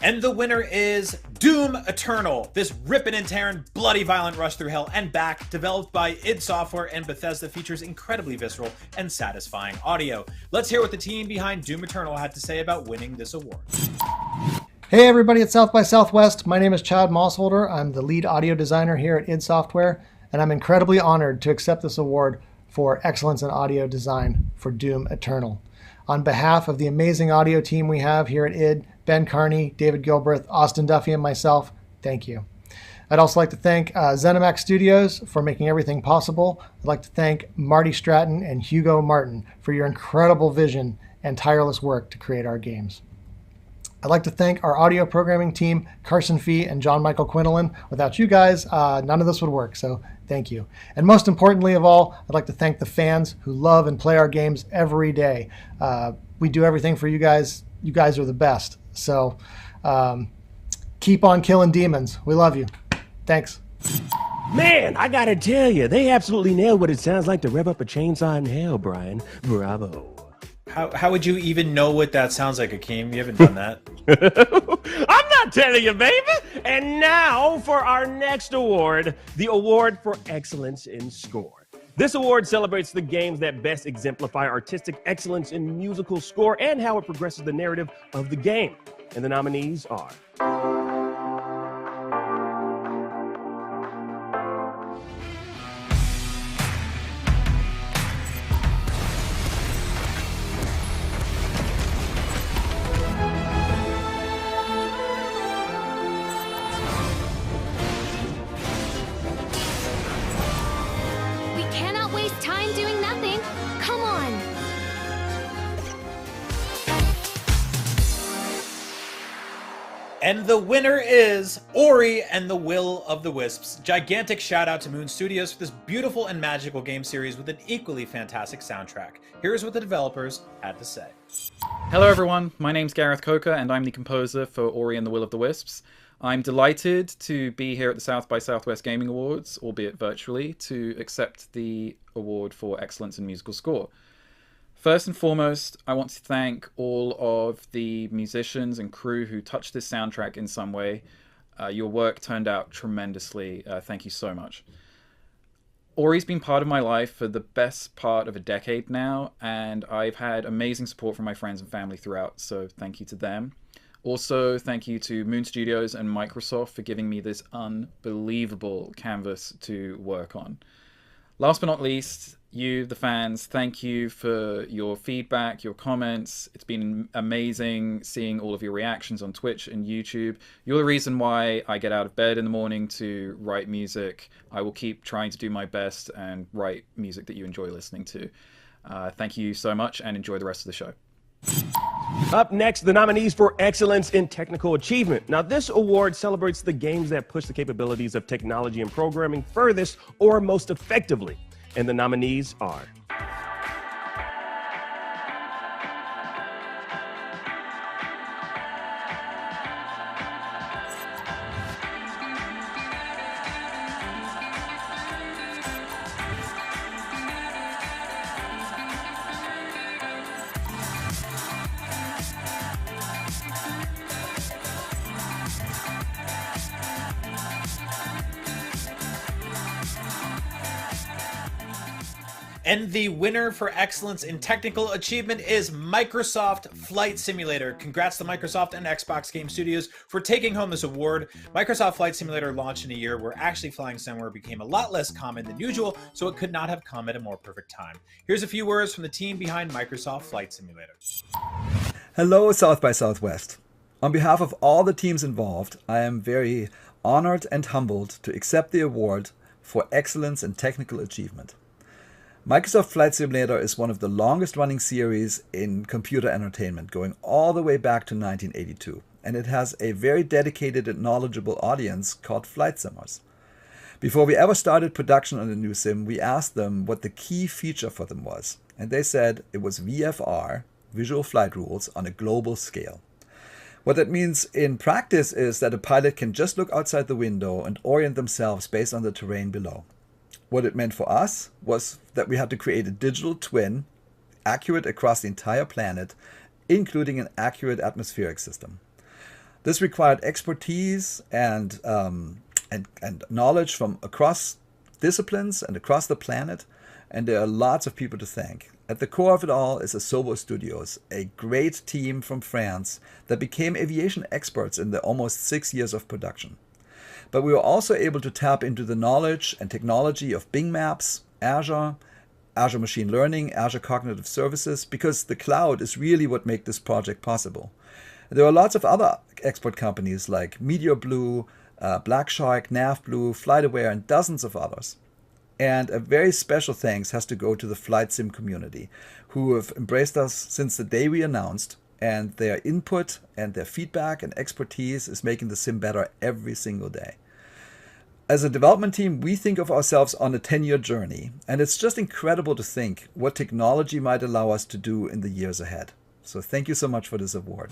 And the winner is Doom Eternal, this rippin' and tearing, bloody violent rush through hell and back, developed by id Software and Bethesda, features incredibly visceral and satisfying audio. Let's hear what the team behind Doom Eternal had to say about winning this award. Hey everybody at South by Southwest, my name is Chad Mossholder. I'm the lead audio designer here at id Software, and I'm incredibly honored to accept this award for excellence in audio design for Doom Eternal. On behalf of the amazing audio team we have here at id, Ben Carney, David Gilbreth, Austin Duffy, and myself, thank you. I'd also like to thank ZeniMax Studios for making everything possible. I'd like to thank Marty Stratton and Hugo Martin for your incredible vision and tireless work to create our games. I'd like to thank our audio programming team, Carson Fee and John Michael Quinlan. Without you guys, none of this would work, so thank you. And most importantly of all, I'd like to thank the fans who love and play our games every day. We do everything for you guys. You guys are the best. So keep on killing demons. We love you. Thanks. Man, I gotta tell you, they absolutely nailed what it sounds like to rev up a chainsaw in hell, Brian. Bravo. How would you even know what that sounds like, Akeem? You haven't done that. I'm not telling you, baby. And now for our next award, the award for excellence in score. This award celebrates the games that best exemplify artistic excellence in musical score and how it progresses the narrative of the game. And the nominees are... And the winner is Ori and the Will of the Wisps. Gigantic shout out to Moon Studios for this beautiful and magical game series with an equally fantastic soundtrack. Here's what the developers had to say. Hello everyone, my name's Gareth Coker and I'm the composer for Ori and the Will of the Wisps. I'm delighted to be here at the South by Southwest Gaming Awards, albeit virtually, to accept the award for excellence in musical score. First and foremost, I want to thank all of the musicians and crew who touched this soundtrack in some way. Your work turned out tremendously. Thank you so much. Ori's been part of my life for the best part of a decade now, and I've had amazing support from my friends and family throughout, so thank you to them. Also, thank you to Moon Studios and Microsoft for giving me this unbelievable canvas to work on. Last but not least, you, the fans, thank you for your feedback, your comments. It's been amazing seeing all of your reactions on Twitch and YouTube. You're the reason why I get out of bed in the morning to write music. I will keep trying to do my best and write music that you enjoy listening to. Thank you so much and enjoy the rest of the show. Up next, the nominees for Excellence in Technical Achievement. Now, this award celebrates the games that push the capabilities of technology and programming furthest or most effectively. And the nominees are... And the winner for excellence in technical achievement is Microsoft Flight Simulator. Congrats to Microsoft and Xbox Game Studios for taking home this award. Microsoft Flight Simulator launched in a year where actually flying somewhere became a lot less common than usual, so it could not have come at a more perfect time. Here's a few words from the team behind Microsoft Flight Simulator. Hello, South by Southwest. On behalf of all the teams involved, I am very honored and humbled to accept the award for excellence in technical achievement. Microsoft Flight Simulator is one of the longest running series in computer entertainment, going all the way back to 1982, and it has a very dedicated and knowledgeable audience called flight simmers. Before we ever started production on the new sim, we asked them what the key feature for them was, and they said it was VFR, Visual Flight Rules, on a global scale. What that means in practice is that a pilot can just look outside the window and orient themselves based on the terrain below. What it meant for us was that we had to create a digital twin, accurate across the entire planet, including an accurate atmospheric system. This required expertise and knowledge from across disciplines and across the planet, and there are lots of people to thank. At the core of it all is Asobo Studios, a great team from France that became aviation experts in the almost 6 years of production. But we were also able to tap into the knowledge and technology of Bing Maps, Azure Machine Learning, Azure Cognitive Services, because the cloud is really what makes this project possible. There are lots of other export companies like Meteor Blue, Black Shark, NavBlue, FlightAware, and dozens of others. And a very special thanks has to go to the Flight Sim community, who have embraced us since the day we announced, and their input and their feedback and expertise is making the sim better every single day. As a development team, we think of ourselves on a 10-year journey, and it's just incredible to think what technology might allow us to do in the years ahead. So thank you so much for this award.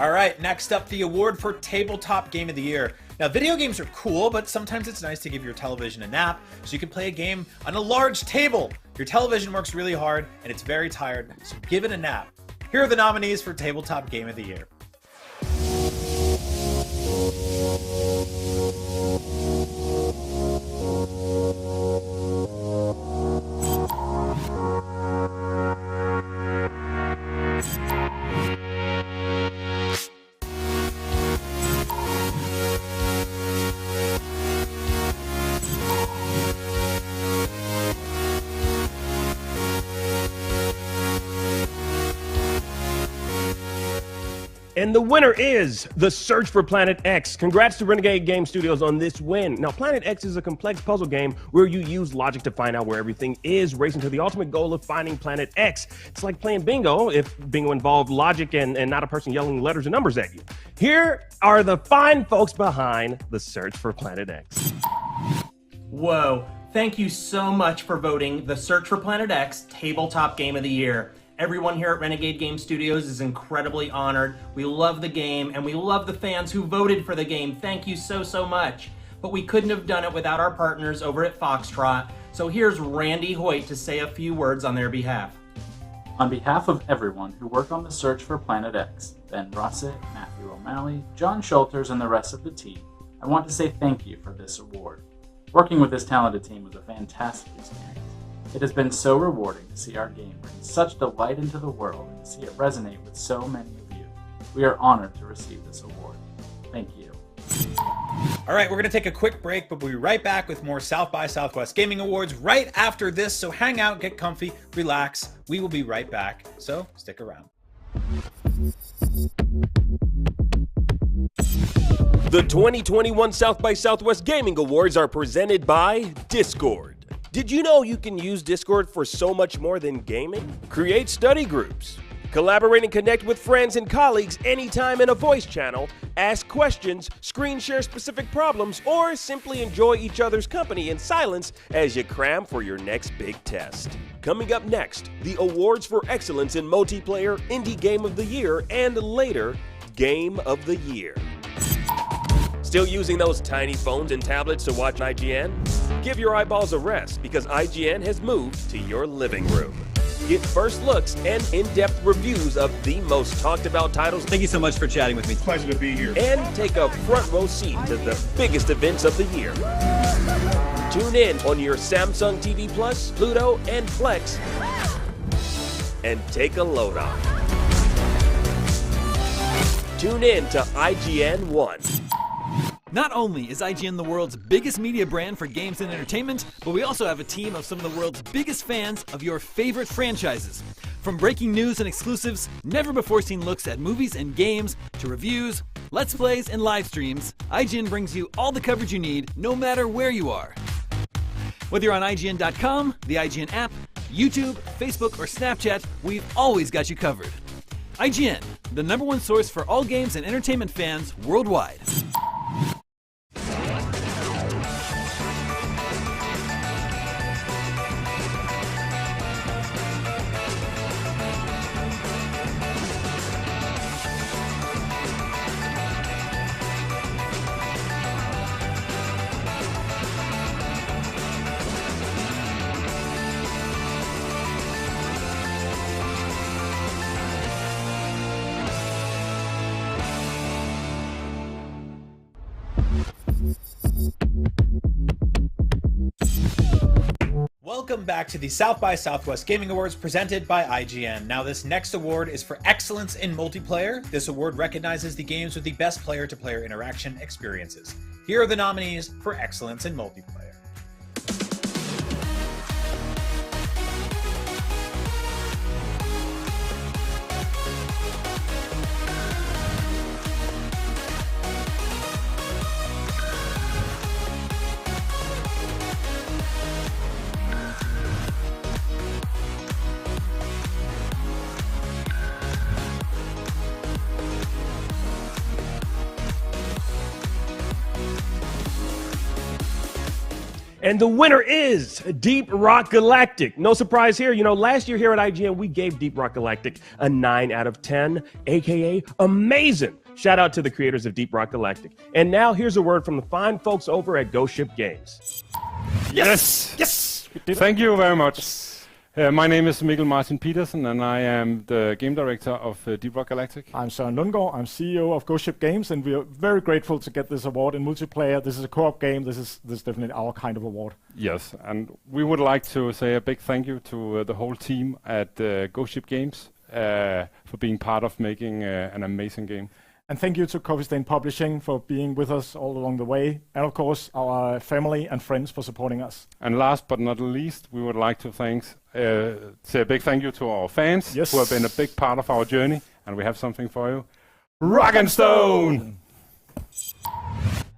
All right, next up, the award for Tabletop Game of the Year. Now, video games are cool, but sometimes it's nice to give your television a nap so you can play a game on a large table. Your television works really hard and it's very tired, so give it a nap. Here are the nominees for Tabletop Game of the Year. And the winner is The Search for Planet X. Congrats to Renegade Game Studios on this win. Now, Planet X is a complex puzzle game where you use logic to find out where everything is, racing to the ultimate goal of finding Planet X. It's like playing bingo if bingo involved logic and not a person yelling letters and numbers at you. Here are the fine folks behind The Search for Planet X. Whoa, thank you so much for voting The Search for Planet X Tabletop Game of the Year. Everyone here at Renegade Game Studios is incredibly honored. We love the game, and we love the fans who voted for the game. Thank you so, so much. But we couldn't have done it without our partners over at Foxtrot. So here's Randy Hoyt to say a few words on their behalf. On behalf of everyone who worked on the search for Planet X, Ben Rossett, Matthew O'Malley, John Schulters, and the rest of the team, I want to say thank you for this award. Working with this talented team was a fantastic experience. It has been so rewarding to see our game bring such delight into the world and to see it resonate with so many of you. We are honored to receive this award. Thank you. All right, we're going to take a quick break, but we'll be right back with more South by Southwest Gaming Awards right after this. So hang out, get comfy, relax. We will be right back, so stick around. The 2021 South by Southwest Gaming Awards are presented by Discord. Did you know you can use Discord for so much more than gaming? Create study groups, Collaborate and connect with friends and colleagues anytime in a voice channel, ask questions, screen share specific problems, or simply enjoy each other's company in silence as you cram for your next big test. Coming up next, the awards for excellence in multiplayer, Indie Game of the Year, and later, Game of the Year. Still using those tiny phones and tablets to watch IGN? Give your eyeballs a rest because IGN has moved to your living room. Get first looks and in-depth reviews of the most talked about titles. Thank you so much for chatting with me. Pleasure to be here. And take a front row seat to the biggest events of the year. Tune in on your Samsung TV Plus, Pluto, and Plex, and take a load off. Tune in to IGN 1. Not only is IGN the world's biggest media brand for games and entertainment, but we also have a team of some of the world's biggest fans of your favorite franchises. From breaking news and exclusives, never-before-seen looks at movies and games, to reviews, let's plays, and live streams, IGN brings you all the coverage you need, no matter where you are. Whether you're on IGN.com, the IGN app, YouTube, Facebook, or Snapchat, we've always got you covered. IGN, the #1 source for all games and entertainment fans worldwide. Welcome back to the South by Southwest Gaming Awards presented by IGN. Now this next award is for excellence in multiplayer. This award recognizes the games with the best player-to-player interaction experiences. Here are the nominees for excellence in multiplayer. And the winner is Deep Rock Galactic. No surprise here. You know, last year here at IGN, we gave Deep Rock Galactic a 9 out of 10, aka amazing. Shout out to the creators of Deep Rock Galactic. And now here's a word from the fine folks over at Ghost Ship Games. Yes! Yes! Thank you very much. My name is Mikkel Martin Petersen, and I am the game director of Deep Rock Galactic. I'm Søren Lundgaard. I'm CEO of Ghost Ship Games, and we are very grateful to get this award in multiplayer. This is a co-op game. This is definitely our kind of award. Yes, and we would like to say a big thank you to the whole team at Ghost Ship Games for being part of making an amazing game. And thank you to Coffee Stain Publishing for being with us all along the way. And of course, our family and friends for supporting us. And last but not least, we would like to say a big thank you to our fans who have been a big part of our journey. And we have something for you. Rock and Stone!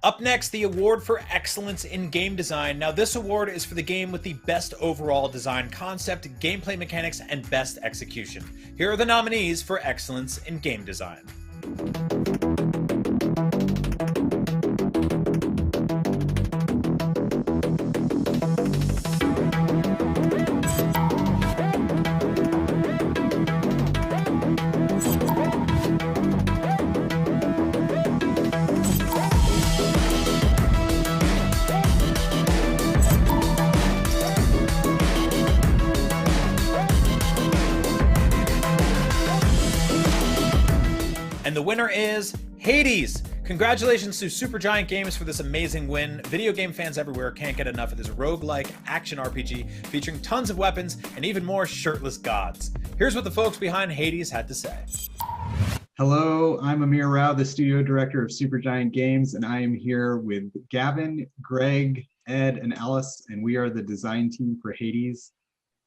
Up next, the award for excellence in game design. Now, this award is for the game with the best overall design concept, gameplay mechanics, and best execution. Here are the nominees for excellence in game design. And the winner is Hades. Congratulations to Supergiant Games for this amazing win. Video game fans everywhere can't get enough of this roguelike action RPG featuring tons of weapons and even more shirtless gods. Here's what the folks behind Hades had to say. Hello, I'm Amir Rao, the studio director of Supergiant Games, and I am here with Gavin, Greg, Ed, and Alice, and we are the design team for Hades.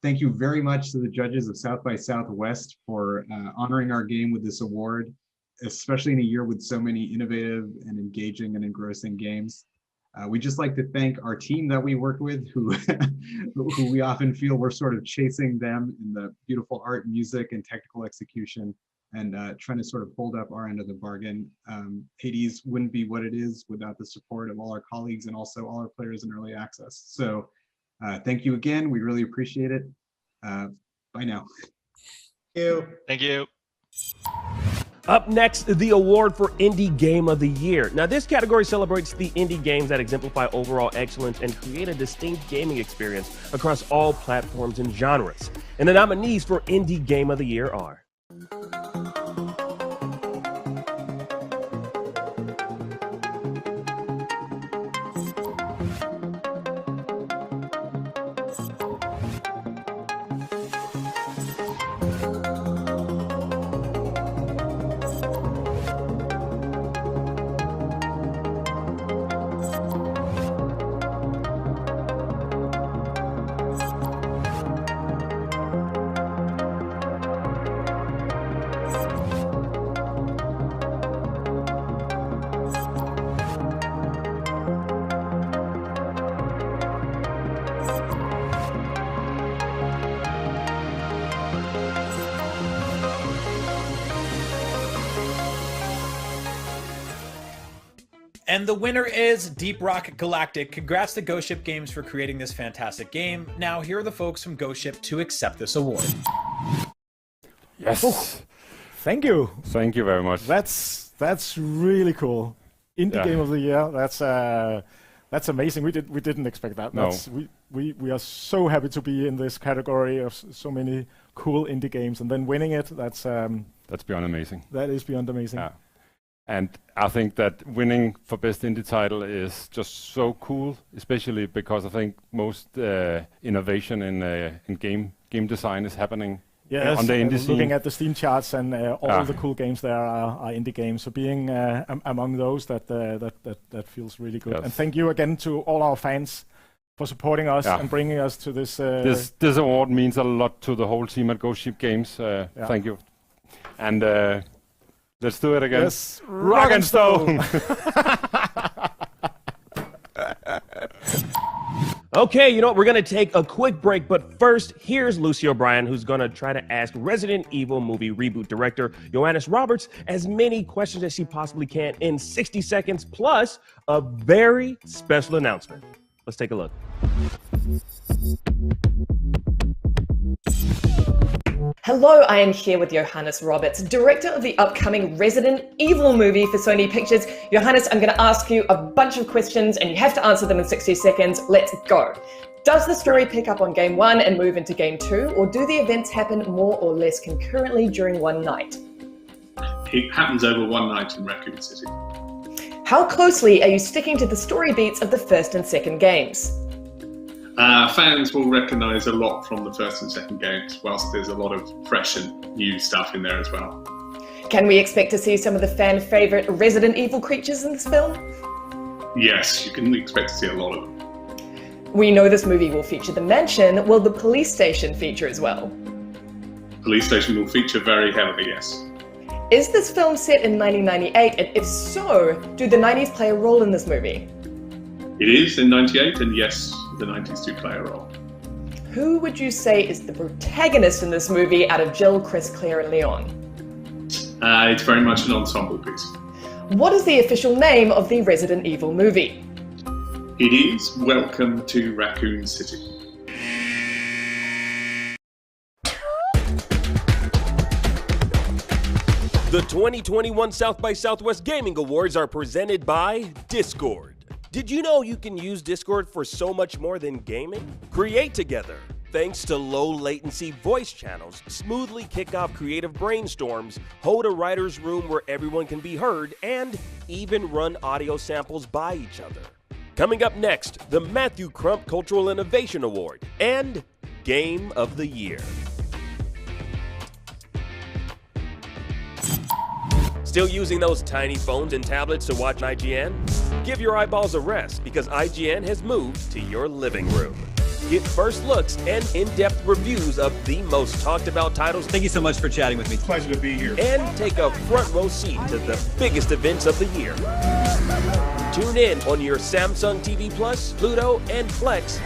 Thank you very much to the judges of South by Southwest for honoring our game with this award, especially in a year with so many innovative and engaging and engrossing games. We'd just like to thank our team that we worked with, who we often feel we're sort of chasing them in the beautiful art, music, and technical execution, and trying to sort of hold up our end of the bargain. Hades wouldn't be what it is without the support of all our colleagues and also all our players in early access. So thank you again. We really appreciate it. Bye now. Thank you. Up next, the award for Indie Game of the Year. Now, this category celebrates the indie games that exemplify overall excellence and create a distinct gaming experience across all platforms and genres. And the nominees for Indie Game of the Year are And the winner is Deep Rock Galactic. Congrats to Ghost Ship Games for creating this fantastic game. Now, here are the folks from Ghost Ship to accept this award. Yes. Oh, thank you. Thank you very much. That's really cool. Indie Game of the Year. That's amazing. We didn't expect that. No. We are so happy to be in this category of so many cool indie games, and then winning it. That's beyond amazing. That is beyond amazing. Yeah. And I think that winning for best indie title is just so cool, especially because I think most innovation in game design is happening on the indie scene. Looking at the Steam charts and all the cool games there are indie games. So being among those, that feels really good. Yes. And thank you again to all our fans for supporting us and bringing us to this. This award means a lot to the whole team at Ghost Ship Games. Thank you. And let's do it again. Yes, Rock and Stone. Okay, you know what? We're going to take a quick break, but first, here's Lucy O'Brien, who's going to try to ask Resident Evil movie reboot director Johannes Roberts as many questions as she possibly can in 60 seconds, plus a very special announcement. Let's take a look. Hello, I am here with Johannes Roberts, director of the upcoming Resident Evil movie for Sony Pictures. Johannes, I'm going to ask you a bunch of questions and you have to answer them in 60 seconds. Let's go. Does the story pick up on Game 1 and move into Game 2, or do the events happen more or less concurrently during one night? It happens over one night in Raccoon City. How closely are you sticking to the story beats of the first and second games? Fans will recognise a lot from the first and second games, whilst there's a lot of fresh and new stuff in there as well. Can we expect to see some of the fan favourite Resident Evil creatures in this film? Yes, you can expect to see a lot of them. We know this movie will feature the mansion. Will the police station feature as well? Police station will feature very heavily, yes. Is this film set in 1998? And if so, do the 90s play a role in this movie? It is in 98, and yes, the 90s do play a role. Who would you say is the protagonist in this movie out of Jill, Chris, Claire, and Leon? It's very much an ensemble piece. What is the official name of the Resident Evil movie? It is Welcome to Raccoon City. The 2021 South by Southwest Gaming Awards are presented by Discord. Did you know you can use Discord for so much more than gaming? Create together. Thanks to low latency voice channels, smoothly kick off creative brainstorms, hold a writer's room where everyone can be heard, and even run audio samples by each other. Coming up next, the Matthew Crump Cultural Innovation Award and Game of the Year. Still using those tiny phones and tablets to watch IGN? Give your eyeballs a rest because IGN has moved to your living room. Get first looks and in-depth reviews of the most talked about titles. Thank you so much for chatting with me. Pleasure to be here. And take a front row seat to the biggest events of the year. Tune in on your Samsung TV Plus, Pluto, and Plex,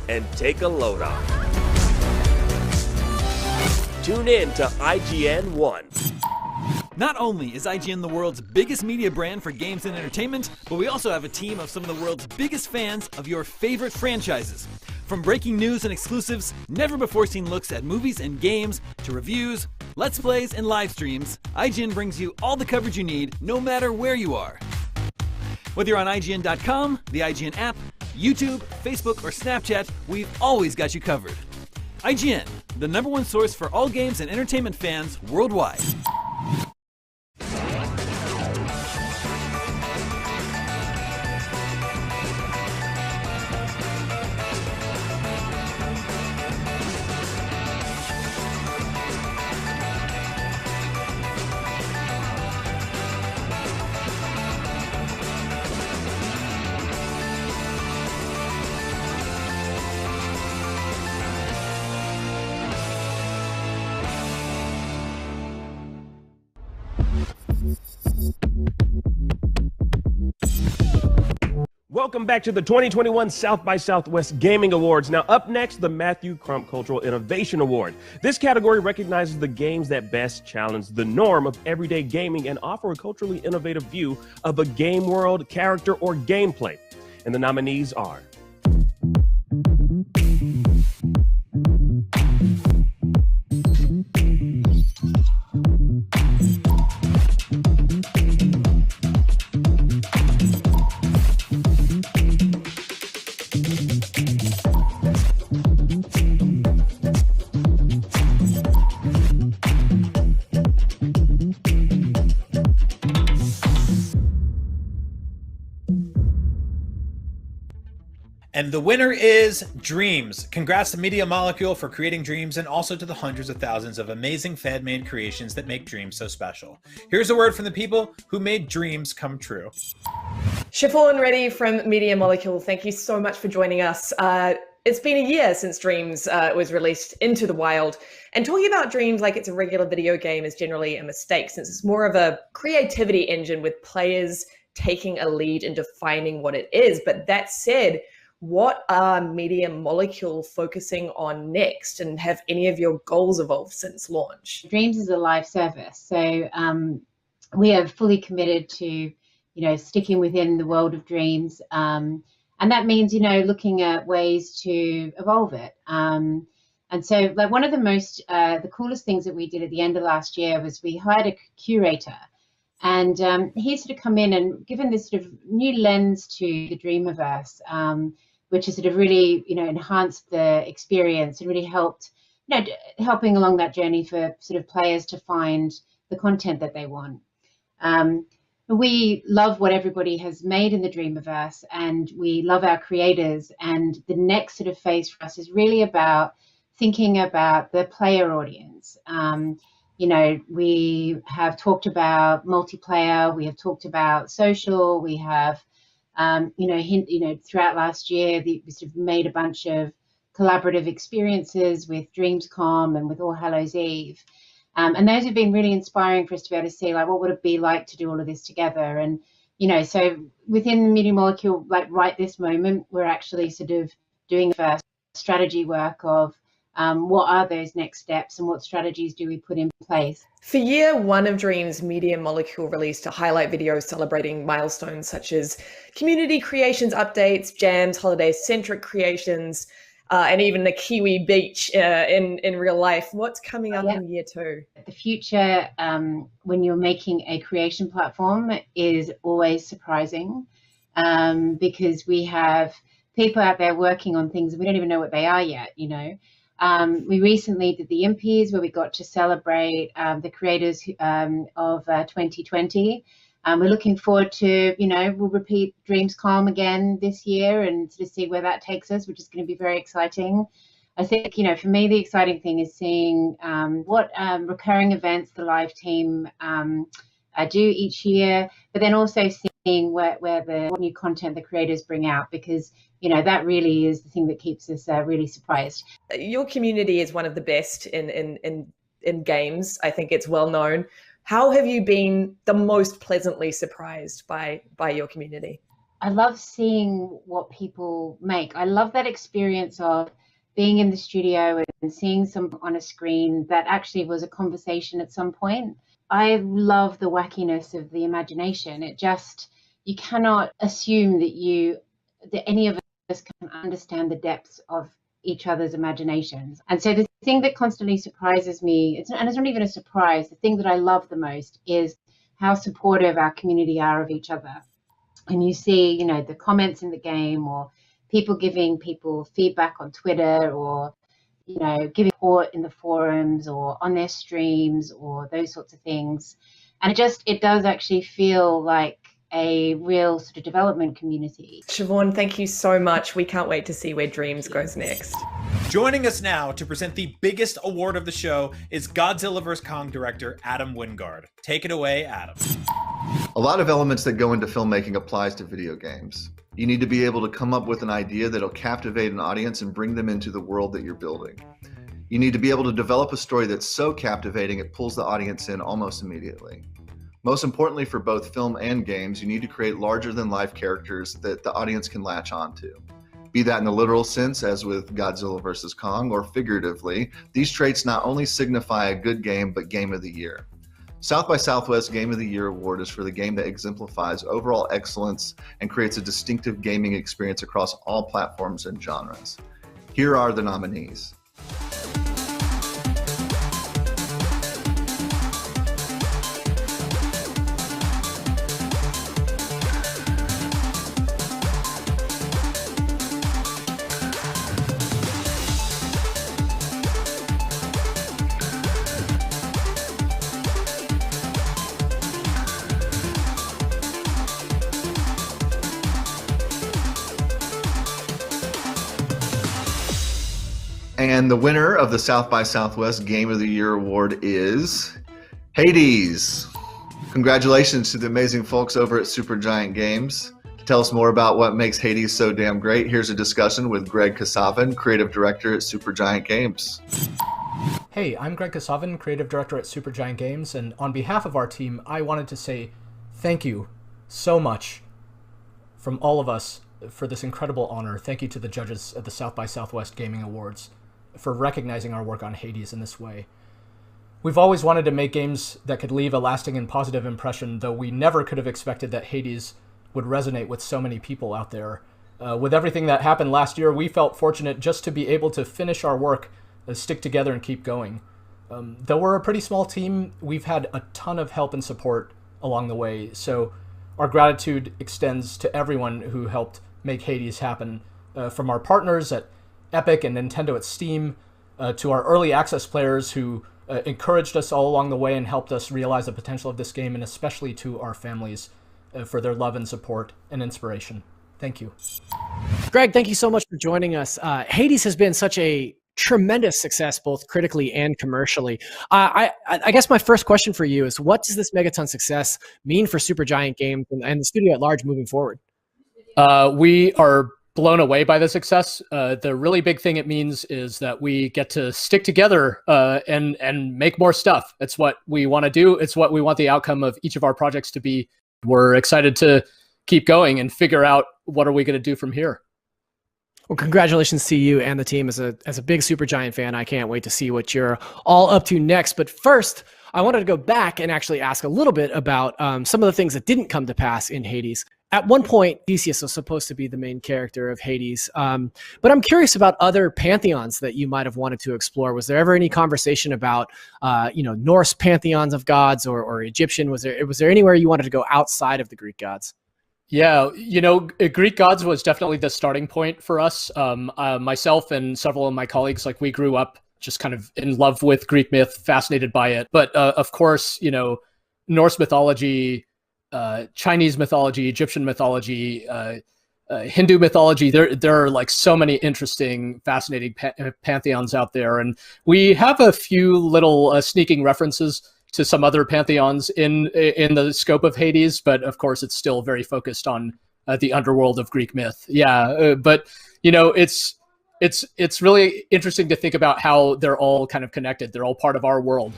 and take a load off. Tune in to IGN 1. Not only is IGN the world's biggest media brand for games and entertainment, but we also have a team of some of the world's biggest fans of your favorite franchises. From breaking news and exclusives, never-before-seen looks at movies and games, to reviews, let's plays, and live streams, IGN brings you all the coverage you need, no matter where you are. Whether you're on IGN.com, the IGN app, YouTube, Facebook, or Snapchat, we've always got you covered. IGN, the #1 source for all games and entertainment fans worldwide. Welcome back to the 2021 South by Southwest Gaming Awards. Now up next, the Matthew Crump Cultural Innovation Award. This category recognizes the games that best challenge the norm of everyday gaming and offer a culturally innovative view of a game world, character, or gameplay. And the nominees are And the winner is Dreams. Congrats to Media Molecule for creating Dreams, and also to the hundreds of thousands of amazing fan-made creations that make Dreams so special. Here's a word from the people who made Dreams come true. Shiful and Reddy from Media Molecule, thank you so much for joining us. It's been a year since Dreams was released into the wild, and talking about Dreams like it's a regular video game is generally a mistake, since it's more of a creativity engine with players taking a lead in defining what it is. But that said, what are Media Molecule focusing on next, and have any of your goals evolved since launch? Dreams is a live service, so we are fully committed to, sticking within the world of Dreams, and that means, looking at ways to evolve it. And so, like, one of the coolest things that we did at the end of last year was we hired a curator, and he's sort of come in and given this sort of new lens to the Dreamiverse, which has sort of really, enhanced the experience and really helped, helping along that journey for sort of players to find the content that they want. We love what everybody has made in the Dreamiverse, and we love our creators. And the next sort of phase for us is really about thinking about the player audience. We have talked about multiplayer, we have talked about social, we have throughout last year, we sort of made a bunch of collaborative experiences with Dreamscom and with All Hallows Eve. And those have been really inspiring for us to be able to see, like, what would it be like to do all of this together? And, so within the Media Molecule, like right this moment, we're actually sort of doing the first strategy work of what are those next steps and what strategies do we put in place? For year one of Dreams, Media Molecule released a highlight video celebrating milestones such as community creations updates, jams, holiday-centric creations, and even a Kiwi beach in real life. What's coming up in year two? The future, when you're making a creation platform, is always surprising because we have people out there working on things and we don't even know what they are yet, We recently did the Impies, where we got to celebrate the creators of 2020. We're looking forward to, we'll repeat Dreamscom again this year and sort of see where that takes us, which is going to be very exciting. I think, for me, the exciting thing is seeing what recurring events the live team do each year, but then also seeing what new content the creators bring out, because that really is the thing that keeps us really surprised. Your community is one of the best in games. I think it's well known How have you been the most pleasantly surprised by your community? I love seeing what people make. I love that experience of being in the studio and seeing someone on a screen that actually was a conversation at some point. I love the wackiness of the imagination. You cannot assume that any of us can understand the depths of each other's imaginations. And so the thing that constantly surprises me, it's not even a surprise, the thing that I love the most is how supportive our community are of each other. And you see, the comments in the game, or people giving people feedback on Twitter, or giving support in the forums or on their streams or those sorts of things. And it does actually feel like a real sort of development community. Siobhan, thank you so much. We can't wait to see where Dreams goes next. Joining us now to present the biggest award of the show is Godzilla vs. Kong director Adam Wingard. Take it away, Adam. A lot of elements that go into filmmaking applies to video games. You need to be able to come up with an idea that'll captivate an audience and bring them into the world that you're building. You need to be able to develop a story that's so captivating it pulls the audience in almost immediately. Most importantly, for both film and games, you need to create larger-than-life characters that the audience can latch onto. Be that in the literal sense, as with Godzilla vs. Kong, or figuratively, these traits not only signify a good game, but Game of the Year. South by Southwest Game of the Year award is for the game that exemplifies overall excellence and creates a distinctive gaming experience across all platforms and genres. Here are the nominees. And the winner of the South by Southwest Game of the Year award is Hades. Congratulations to the amazing folks over at Supergiant Games. To tell us more about what makes Hades so damn great, here's a discussion with Greg Kasavin, creative director at Supergiant Games. Hey, I'm Greg Kasavin, creative director at Supergiant Games, and on behalf of our team, I wanted to say thank you so much from all of us for this incredible honor. Thank you to the judges at the South by Southwest Gaming Awards for recognizing our work on Hades in this way. We've always wanted to make games that could leave a lasting and positive impression, though we never could have expected that Hades would resonate with so many people out there. With everything that happened last year, we felt fortunate just to be able to finish our work, stick together and keep going. Though we're a pretty small team, we've had a ton of help and support along the way, so our gratitude extends to everyone who helped make Hades happen, from our partners at Epic and Nintendo at Steam, to our early access players who encouraged us all along the way and helped us realize the potential of this game, and especially to our families for their love and support and inspiration. Thank you. Greg, thank you so much for joining us. Hades has been such a tremendous success, both critically and commercially. I guess my first question for you is, what does this megaton success mean for Supergiant Games and the studio at large moving forward? We are blown away by the success. The really big thing it means is that we get to stick together and make more stuff. It's what we want to do. It's what we want the outcome of each of our projects to be. We're excited to keep going and figure out what are we going to do from here. Well, congratulations to you and the team. As a big Supergiant fan, I can't wait to see what you're all up to next. But first, I wanted to go back and actually ask a little bit about some of the things that didn't come to pass in Hades. At one point, Theseus was supposed to be the main character of Hades, but I'm curious about other pantheons that you might have wanted to explore. Was there ever any conversation about, Norse pantheons of gods or Egyptian? Was there anywhere you wanted to go outside of the Greek gods? Yeah, Greek gods was definitely the starting point for us. Myself and several of my colleagues, we grew up just kind of in love with Greek myth, fascinated by it. But of course, Norse mythology, Chinese mythology, Egyptian mythology, Hindu mythology. There are so many interesting, fascinating pantheons out there, and we have a few little sneaking references to some other pantheons in the scope of Hades, but of course it's still very focused on the underworld of Greek myth. Yeah, but it's really interesting to think about how they're all kind of connected. They're all part of our world.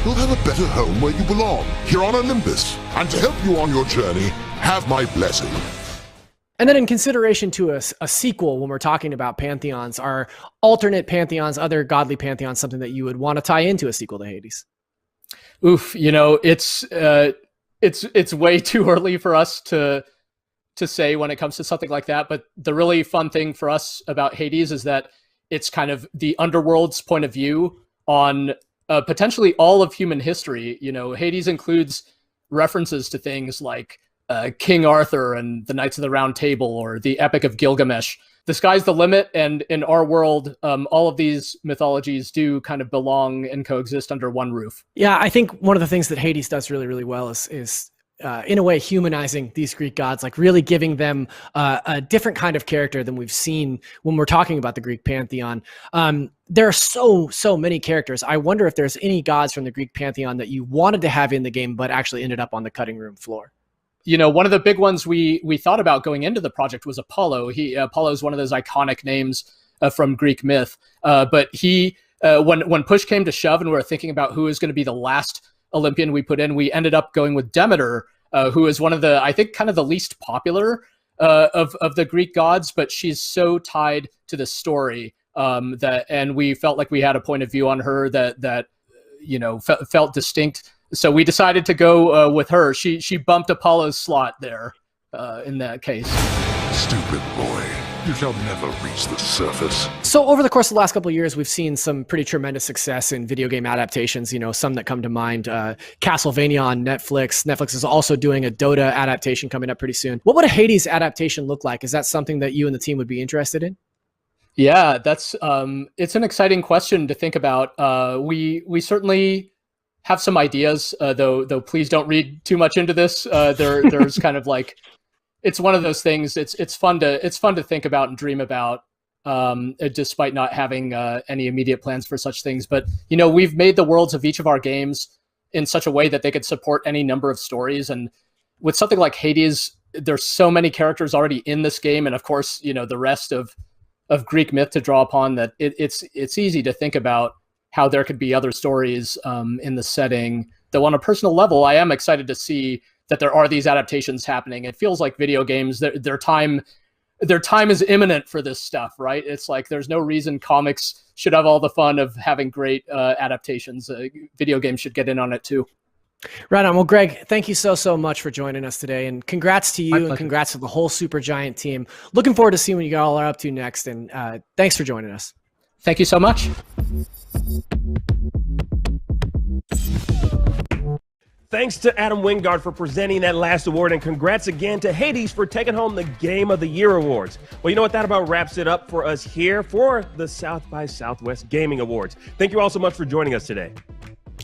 you'll have a better home where you belong, here on Olympus. And to help you on your journey, have my blessing. And then in consideration to a sequel, when we're talking about pantheons, are alternate pantheons, other godly pantheons, something that you would want to tie into a sequel to Hades? Oof, it's way too early for us to say when it comes to something like that. But the really fun thing for us about Hades is that it's kind of the underworld's point of view on potentially all of human history. Hades includes references to things like King Arthur and the Knights of the Round Table or the Epic of Gilgamesh. The sky's the limit, and in our world, all of these mythologies do kind of belong and coexist under one roof. Yeah, I think one of the things that Hades does really, really well is in a way humanizing these Greek gods, like really giving them a different kind of character than we've seen when we're talking about the Greek pantheon. There are so many characters. I wonder if there's any gods from the Greek pantheon that you wanted to have in the game but actually ended up on the cutting room floor. One of the big ones we thought about going into the project was Apollo. Apollo is one of those iconic names from Greek myth. But when push came to shove and we were thinking about who is going to be the last Olympian we put in, we ended up going with Demeter, who is one of the, I think, kind of the least popular of the Greek gods, but she's so tied to the story and we felt like we had a point of view on her that felt distinct. So we decided to go with her. She bumped Apollo's slot there in that case. Stupid boy, you shall never reach the surface. So over the course of the last couple of years, we've seen some pretty tremendous success in video game adaptations. Some that come to mind, Castlevania on Netflix. Netflix is also doing a Dota adaptation coming up pretty soon. What would a Hades adaptation look like? Is that something that you and the team would be interested in? Yeah, that's it's an exciting question to think about. We certainly have some ideas, though please don't read too much into this. There's kind of like, it's one of those things. It's fun to think about and dream about, despite not having any immediate plans for such things. But we've made the worlds of each of our games in such a way that they could support any number of stories. And with something like Hades, there's so many characters already in this game, and of course, the rest of Greek myth to draw upon, that it's easy to think about how there could be other stories in the setting. Though on a personal level, I am excited to see that there are these adaptations happening. It feels like video games, their time is imminent for this stuff, right? It's like there's no reason comics should have all the fun of having great adaptations. Video games should get in on it too. Right on. Well, Greg, thank you so much for joining us today, and congrats to you and congrats to the whole Supergiant team. Looking forward to seeing what you all are up to next, and thanks for joining us. Thank you so much. Thanks to Adam Wingard for presenting that last award, and congrats again to Hades for taking home the Game of the Year awards. Well, you know what? That about wraps it up for us here for the South by Southwest Gaming Awards. Thank you all so much for joining us today.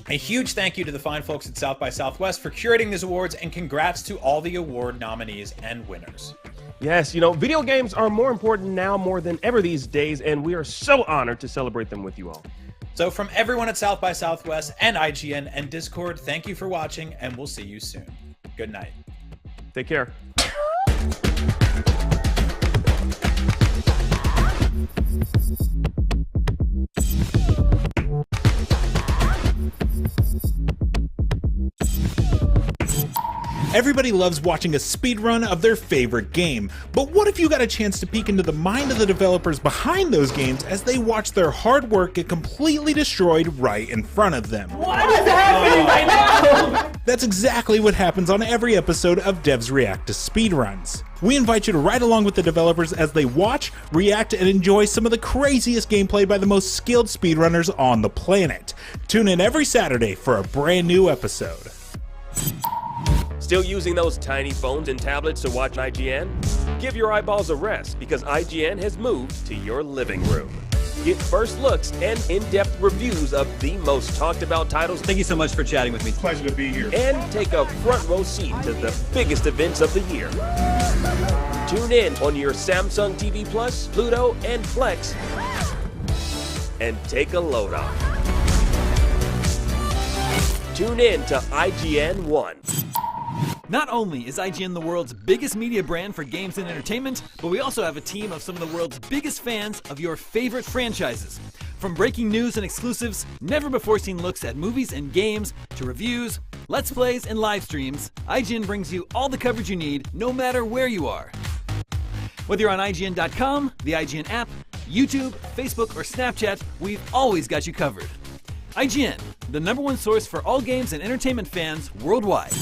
A huge thank you to the fine folks at South by Southwest for curating these awards, and congrats to all the award nominees and winners. Yes, video games are more important now more than ever these days, and we are so honored to celebrate them with you all. So from everyone at South by Southwest and IGN and Discord, thank you for watching, and we'll see you soon. Good night. Take care. Everybody loves watching a speedrun of their favorite game, but what if you got a chance to peek into the mind of the developers behind those games as they watch their hard work get completely destroyed right in front of them? What is happening right now? That's exactly what happens on every episode of Devs React to Speedruns. We invite you to ride along with the developers as they watch, react, and enjoy some of the craziest gameplay by the most skilled speedrunners on the planet. Tune in every Saturday for a brand new episode. Still using those tiny phones and tablets to watch IGN? Give your eyeballs a rest, because IGN has moved to your living room. Get first looks and in-depth reviews of the most talked about titles. Thank you so much for chatting with me. Pleasure to be here. And take a front row seat to the biggest events of the year. Tune in on your Samsung TV Plus, Pluto, and Flex, and take a load off. Tune in to IGN 1. Not only is IGN the world's biggest media brand for games and entertainment, but we also have a team of some of the world's biggest fans of your favorite franchises. From breaking news and exclusives, never-before-seen looks at movies and games, to reviews, Let's Plays, and live streams, IGN brings you all the coverage you need, no matter where you are. Whether you're on IGN.com, the IGN app, YouTube, Facebook, or Snapchat, we've always got you covered. IGN, the #1 source for all games and entertainment fans worldwide.